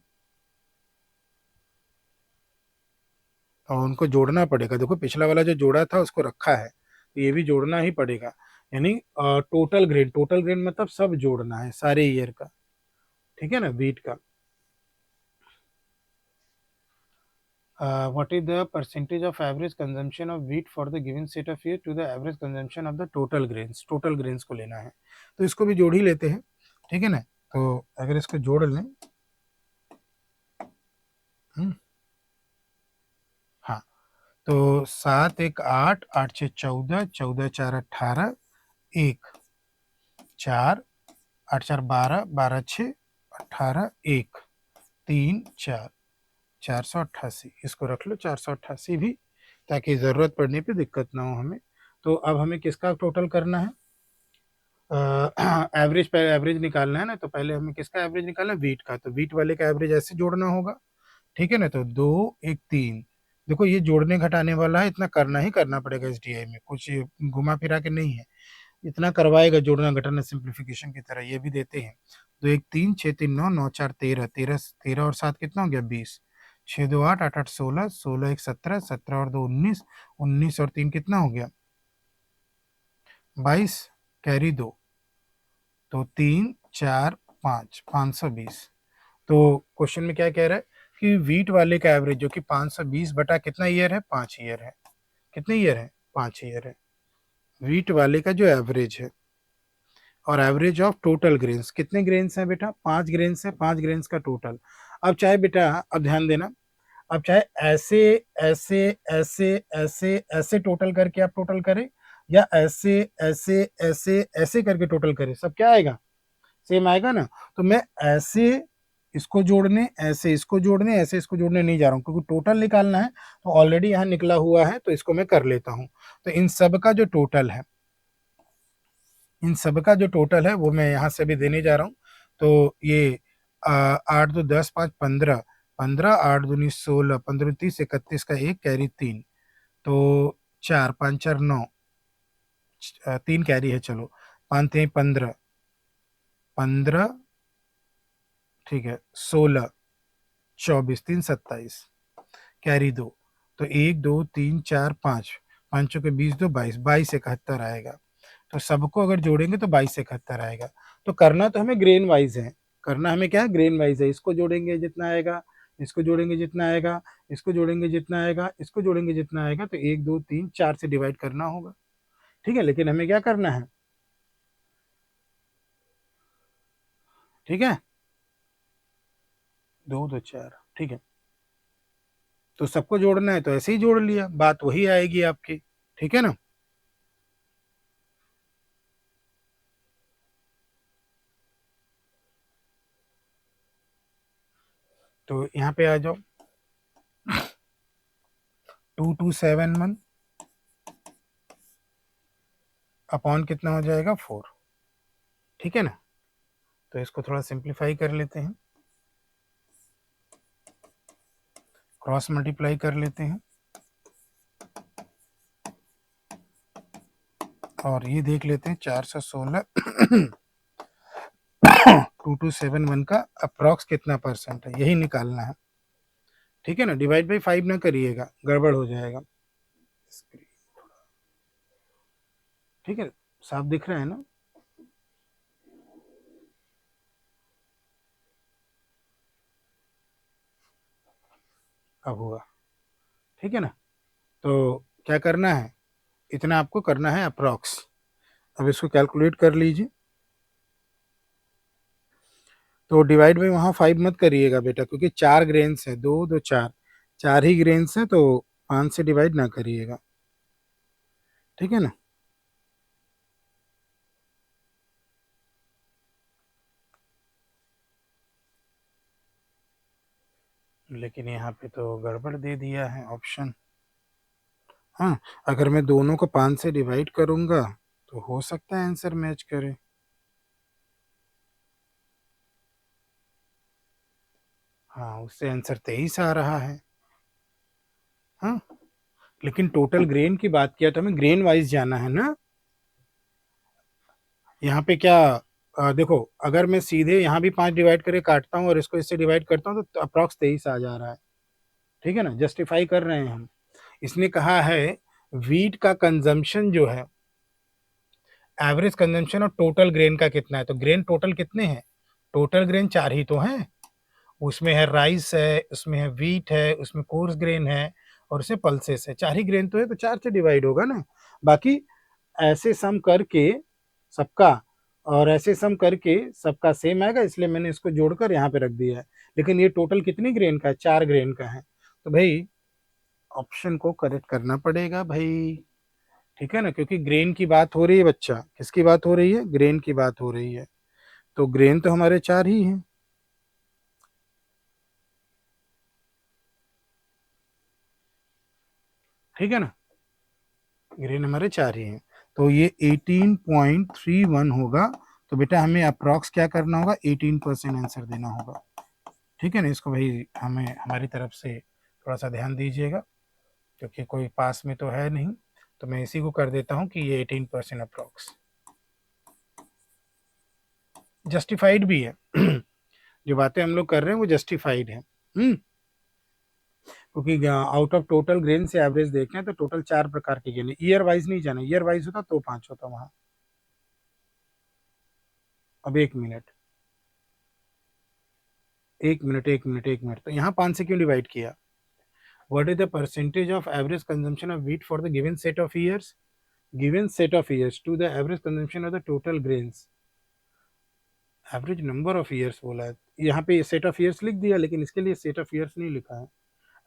और उनको जोड़ना पड़ेगा। देखो पिछला वाला जो जोड़ा था उसको रखा है, तो ये भी जोड़ना ही पड़ेगा, यानी टोटल ग्रेन, टोटल ग्रेन मतलब सब जोड़ना है सारे ईयर का, ठीक है ना, व्हीट का। What is the percentage of average consumption of wheat for the given set of year to the average consumption of the total grains, total grains को लेना है, तो इसको भी जोड़ ही लेते हैं, ठीक है ना। तो अगर इसको जोड़ लें, हाँ, तो 7 1 8, 8 6 14, 14 4 18, 1 4, 8 4 12, 12 6 18, 1 3 4, 488, इसको रख लो 488 भी, ताकि ज़रूरत पड़ने पे दिक्कत ना हो हमें। तो अब हमें किसका टोटल करना है, एवरेज, पहले एवरेज निकालना है ना, तो पहले हमें किसका एवरेज निकालना है, वीट का। तो वीट वाले का एवरेज ऐसे जोड़ना होगा, ठीक है ना। तो 2 1 3, देखो ये जोड़ने घटाने वाला है, इतना करना ही करना पड़ेगा एसडीआई में, कुछ घुमा फिरा के नहीं है, इतना करवाएगा जोड़ना घटाना सिंप्लीफिकेशन की तरह। ये भी देते हैं, 2 1 3 6 3 9 9 4 13, 13 13 और 7 कितना हो गया, 20, 6 2 8 8 8 16, 16 1 17, 17 और 2 19, 19 और 3 कितना हो गया, 22, कैरी 2, तो 3 4 5, 520। तो क्वेश्चन में क्या कह रहा है कि वीट वाले का एवरेज जो कि 520 बटा कितना ईयर है, 5 ईयर है, कितने ईयर है, 5 ईयर है, वीट वाले का जो एवरेज है, और एवरेज ऑफ टोटल ग्रेन्स, कितने ग्रेन्स हैं बेटा, 5 ग्रेन्स है, 5 ग्रेन्स का टोटल। अब चाहे बेटा, अब ध्यान देना, अब चाहे ऐसे ऐसे ऐसे ऐसे ऐसे टोटल करके आप टोटल करें, या ऐसे ऐसे ऐसे ऐसे करके टोटल करें, सब क्या आएगा, सेम आएगा ना। तो मैं ऐसे इसको जोड़ने, ऐसे इसको जोड़ने, ऐसे इसको जोड़ने नहीं जा रहा हूँ, क्योंकि टोटल निकालना है, तो ऑलरेडी यहाँ निकला हुआ है, तो इसको मैं कर लेता हूँ। तो इन सब का जो टोटल है, इन सब का जो टोटल है वो मैं यहाँ से भी देने जा रहा हूँ। तो ये 8 2 10 5 15, 15 8 2 16, 15 30 31 का 1 कैरी 3, तो 4 5 4 9, 3 कैरी है, चलो 5 3 15, 15, ठीक है, 16, 24 3 27, कैरी 2, तो 1 2 3 4 5, पाँचों के 20 2 22, 22 71 आएगा। तो सबको अगर जोड़ेंगे तो 22 71 आएगा। तो करना तो हमें ग्रेन वाइज है, करना हमें क्या है, ग्रेन वाइज है। इसको जोड़ेंगे जितना आएगा, इसको जोड़ेंगे जितना आएगा, इसको जोड़ेंगे जितना आएगा, इसको जोड़ेंगे जितना आएगा, तो 1 2 3 4 से डिवाइड करना होगा, ठीक है। लेकिन हमें क्या करना है, ठीक है, 2 2 4, ठीक है। तो सबको जोड़ना है तो ऐसे ही जोड़ लिया, बात वही आएगी आपकी, ठीक है ना। तो यहाँ पे आ जाओ, 2271 अपॉन कितना हो जाएगा, 4, ठीक है ना। तो इसको थोड़ा सिंप्लीफाई कर लेते हैं, क्रॉस मल्टीप्लाई कर लेते हैं, और ये देख लेते हैं 416 2271 का अप्रॉक्स कितना परसेंट है, यही निकालना है, ठीक है ना। डिवाइड बाई 5 ना करिएगा, गड़बड़ हो जाएगा, ठीक है, साफ दिख रहा है ना। अब हुआ, ठीक है ना। तो क्या करना है, इतना आपको करना है अप्रॉक्स। अब इसको कैलकुलेट कर लीजिए। तो डिवाइड बाई वहाँ 5 मत करिएगा बेटा, क्योंकि 4 ग्रेन्स है, 2 2 4, 4 ही ग्रेन्स हैं, तो 5 से डिवाइड ना करिएगा, ठीक है ना। लेकिन यहाँ पे तो गड़बड़ दे दिया है ऑप्शन। हाँ, अगर मैं दोनों को 5 से डिवाइड करूंगा तो हो सकता है आंसर मैच करे। हाँ, उससे आंसर 23 आ रहा है। हाँ, लेकिन टोटल ग्रेन की बात किया तो हमें ग्रेन वाइज जाना है ना। यहाँ पे क्या, देखो, अगर मैं सीधे यहाँ भी 5 डिवाइड करके काटता हूँ और इसको इससे डिवाइड करता हूँ तो अप्रॉक्स 23 आ जा रहा है, ठीक है ना। जस्टिफाई कर रहे हैं हम। इसने कहा है वीट का कंजम्पशन जो है, एवरेज कंजम्पशन और टोटल ग्रेन का कितना है। तो ग्रेन टोटल कितने हैं, टोटल ग्रेन 4 ही तो हैं, उसमें है राइस है, उसमें है वीट है, उसमें कोर्स ग्रेन है, और उसमें पल्सेस है। 4 ही ग्रेन तो है, तो 4 से डिवाइड होगा ना। बाकी ऐसे सम करके सबका और ऐसे सम करके सबका सेम आएगा, इसलिए मैंने इसको जोड़कर यहाँ पे रख दिया है। लेकिन ये टोटल कितनी ग्रेन का है? 4 ग्रेन का है। तो भाई ऑप्शन को करेक्ट करना पड़ेगा भाई, ठीक है ना, क्योंकि ग्रेन की बात हो रही है बच्चा। किसकी बात हो रही है? ग्रेन की बात हो रही है। तो ग्रेन तो हमारे 4 ही हैं, ठीक है ना, ग्रेन हमारे 4 ही हैं। तो ये 18.31 होगा। तो बेटा हमें अप्रॉक्स क्या करना होगा? 18% आंसर देना होगा, ठीक है ना। इसको भाई हमें हमारी तरफ से थोड़ा सा ध्यान दीजिएगा, क्योंकि कोई पास में तो है नहीं, तो मैं इसी को कर देता हूँ कि ये 18% अप्रॉक्स जस्टिफाइड भी है। जो बातें हम लोग कर रहे हैं वो जस्टिफाइड है। क्योंकि आउट ऑफ टोटल ग्रेन से एवरेज देखें तो टोटल 4 प्रकार के गेन, ईयर वाइज नहीं जाना, ईयर वाइज होता तो 5 होता वहां। अब एक मिनट, एक मिनट, तो यहाँ 5 से क्यों डिवाइड किया? What is the percentage of average consumption of wheat for the given set of years, given set of years to the average consumption of the total grains. Average number of years बोला है, यहाँ पे set of years लिख दिया, लेकिन इसके लिए set of years नहीं लिखा है।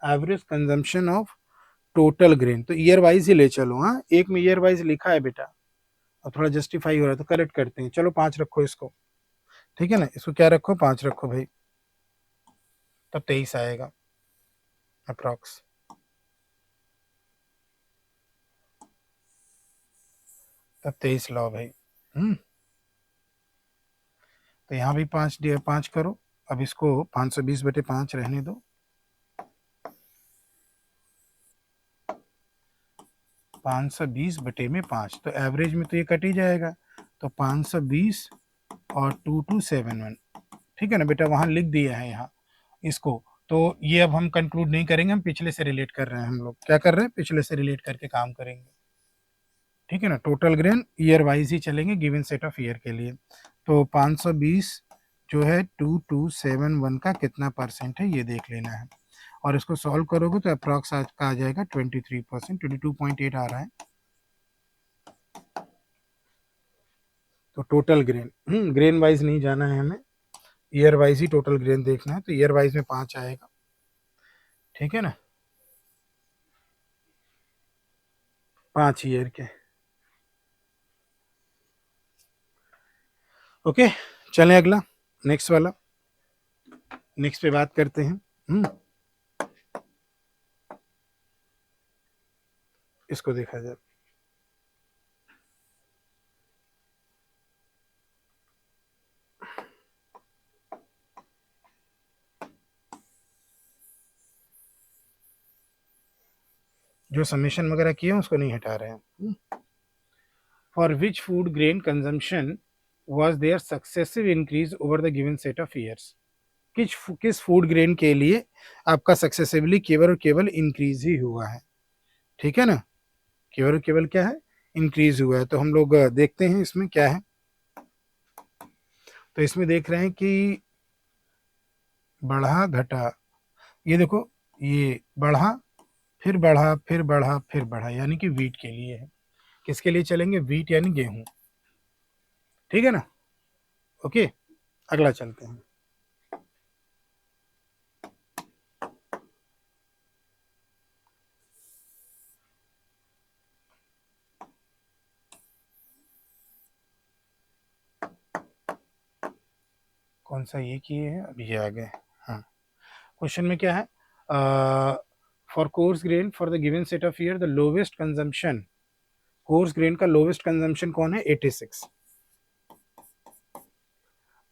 Average consumption of total grain, तो ईयर वाइज ही ले चलो। हाँ, एक में ईयर वाइज लिखा है बेटा, और थोड़ा जस्टिफाई हो रहा है तो करेक्ट करते हैं। चलो 5 रखो इसको, ठीक है ना, इसको क्या रखो? 5 रखो भाई, तब 23 आएगा अप्रॉक्स। तब 23 लाओ भाई। तो यहाँ भी 5 करो। अब इसको 520/5 रहने दो। 520/5, तो एवरेज में तो ये कट ही जाएगा। तो 520 और 2271, ठीक है ना बेटा, वहां लिख दिया है यहाँ इसको। तो ये अब हम कंक्लूड नहीं करेंगे, हम पिछले से रिलेट कर रहे हैं। हम लोग क्या कर रहे हैं? पिछले से रिलेट करके काम करेंगे, ठीक है ना। टोटल ग्रेन ईयर वाइज ही चलेंगे गिवन सेट ऑफ ईयर के लिए। तो 520 जो है 2271 का कितना परसेंट है ये देख लेना है, और इसको सॉल्व करोगे तो अप्रॉक्स का आ जाएगा 23%, 22.8 आ रहा है। तो टोटल ग्रेन, ग्रेन वाइज नहीं जाना है हमें, ईयर वाइज ही टोटल ग्रेन देखना है। तो ईयर वाइज में 5 आएगा, ठीक है ना, 5 ईयर के। ओके, चलें अगला, नेक्स्ट वाला, नेक्स्ट पे बात करते हैं। इसको देखा जाए। जो समेशन वगैरह किए हैं उसको नहीं हटा रहे हैं। For which food grain consumption was their successive increase over the given set of years। किस फूड ग्रेन के लिए आपका सक्सेसिवली केवल और केवल इंक्रीज ही हुआ है, ठीक है ना, केवल और केवल क्या है? इंक्रीज हुआ है। तो हम लोग देखते हैं इसमें क्या है। तो इसमें देख रहे हैं कि बढ़ा घटा, ये देखो, ये बढ़ा, फिर बढ़ा, फिर बढ़ा, फिर बढ़ा, यानी कि वीट के लिए है। किसके लिए चलेंगे? वीट यानी गेहूं, ठीक है ना। ओके, अगला चलते हैं। कौन सा ये किए हैं? अभी ये आ गए। हाँ, क्वेश्चन में क्या है? For coarse grain for the given set of year the lowest consumption, coarse grain का लोवेस्ट कंजम्पशन कौन है? 86।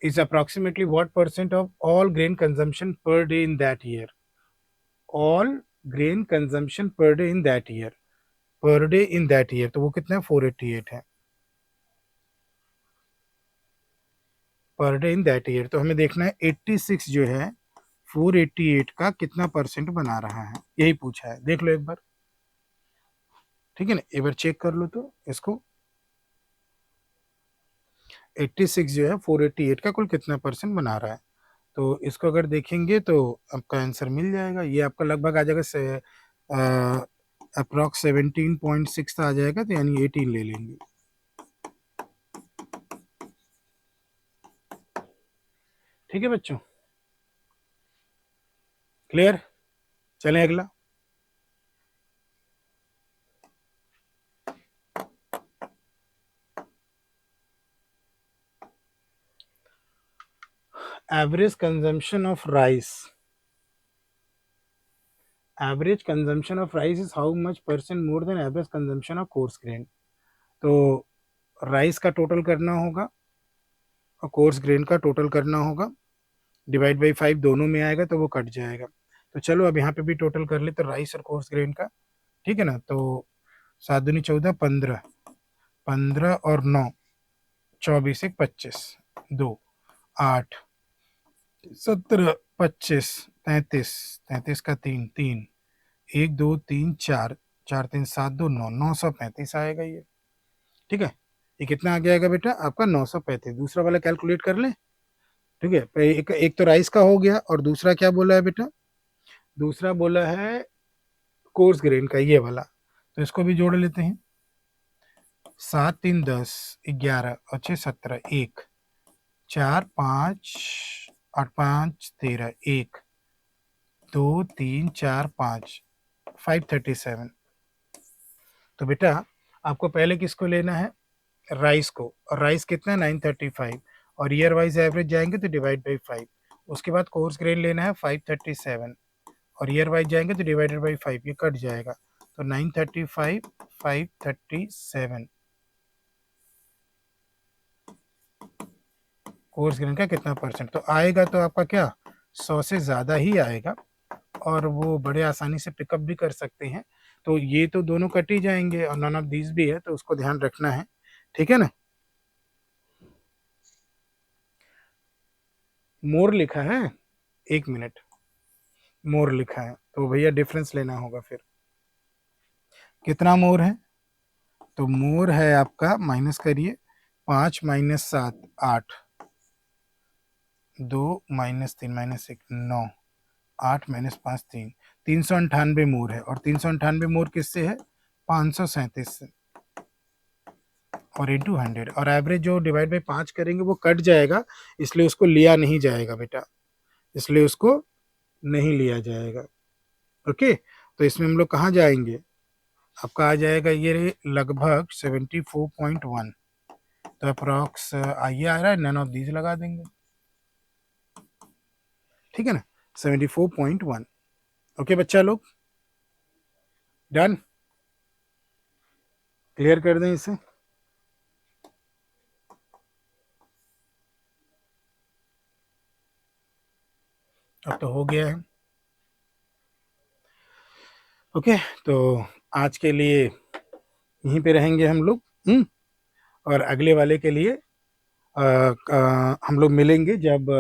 Is approximately what percent of all grain consumption per day in that year? All grain consumption per day in that year, per day in that year, तो वो कितना है? 488 है per day in that year. तो हमें देखना है 86 जो है 488 का कितना परसेंट बना रहा है, यही पूछा है। देख लो एक बार, ठीक है ना, एक बार चेक कर लो तो इसको। 86 जो है 488 का कुल कितना परसेंट बना रहा है। तो इसको अगर देखेंगे तो आपका आंसर मिल जाएगा। ये आपका लगभग आ जाएगा से अप्रॉक्स 17.6 आ जाएगा, तो यानी 18 ले लेंगे। ठीक है बच्चों, क्लियर? चलें अगला। Average consumption of rice, average consumption of rice is how much percent more than average consumption of coarse grain. तो राइस का टोटल करना होगा और कोर्स ग्रेन का टोटल करना होगा, डिवाइड बाई 5 दोनों में आएगा तो वो कट जाएगा। तो चलो अब यहाँ पे भी टोटल कर ले, तो राइस और कोर्स ग्रेन का, ठीक है ना। तो 7 दूनी 14, 15, 15 और 9, 24, 1, 25, 2, 8, 17, 25, 33, 33 का 3, 3, 1, 2, 3, 4, 4, 3, 7, 2, 9, 935 आएगा ये। ठीक है, ये कितना आ जाएगा बेटा आपका 935। दूसरा वाला कैलकुलेट कर ले। ठीक है, एक तो राइस का हो गया और दूसरा क्या बोला है बेटा, दूसरा बोला है कोर्स ग्रेन का, ये वाला। तो इसको भी जोड़ लेते हैं। 7, 3, 10, 11 और 6, 17, 1, 4, 5, 8, 5, 13, 1, 2, 3, 4, 5, 537। तो बेटा आपको पहले किसको लेना है, राइस को, और राइस कितना 935, और ईयर वाइज एवरेज जाएंगे तो डिवाइड बाई 5। उसके बाद कोर्स ग्रेन लेना है 537, और ईयर वाइज जाएंगे तो डिवाइडेड बाई 5, ये कट जाएगा। तो 935, 537, कोर्स ग्रेन का कितना परसेंट, तो आएगा तो आपका क्या 100 से ज़्यादा ही आएगा, और वो बड़े आसानी से पिकअप भी कर सकते हैं। तो ये तो दोनों कट ही जाएंगे और नॉन ऑफ दीज भी है, तो उसको ध्यान रखना है, ठीक है ना। मोर लिखा है, 1 मिनट, मोर लिखा है तो भैया डिफरेंस लेना होगा फिर। कितना मोर है, तो मोर है आपका, माइनस करिए, 5 माइनस 7, 8, 2 माइनस 3 माइनस 1, 9, 8 माइनस 5, 3, 398 मोर है। और 398 मोर किससे है, 537 से, और इंटू 100, और एवरेज जो डिवाइड बाई 5 करेंगे वो कट जाएगा, इसलिए उसको लिया नहीं जाएगा बेटा, इसलिए उसको नहीं लिया जाएगा। ओके, तो इसमें हम लोग कहाँ जाएंगे, आपका आ जाएगा ये लगभग 74.1। तो अप्रॉक्स आइए आ रहा है, नन ऑफ दीज लगा देंगे, ठीक है ना, 74.1। ओके बच्चा लोग, डन, क्लियर कर दें इसे। अब तो हो गया है। ओके, तो आज के लिए यहीं पे रहेंगे हम लोग, और अगले वाले के लिए हम लोग मिलेंगे जब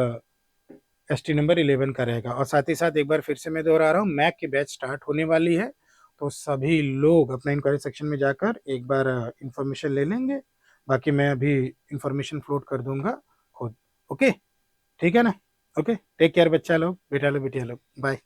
ST नंबर 11 का रहेगा। और साथ ही साथ एक बार फिर से मैं दोहरा रहा हूँ, मैक की बैच स्टार्ट होने वाली है, तो सभी लोग अपना इंक्वायरी सेक्शन में जाकर एक बार इंफॉर्मेशन ले लेंगे। बाकी मैं अभी इंफॉर्मेशन फ्लोट कर दूंगा खुद। ओके, ठीक है ना। ओके, टेक केयर बच्चा लोग, बेटा लोग, बिटिया लोग, बाय।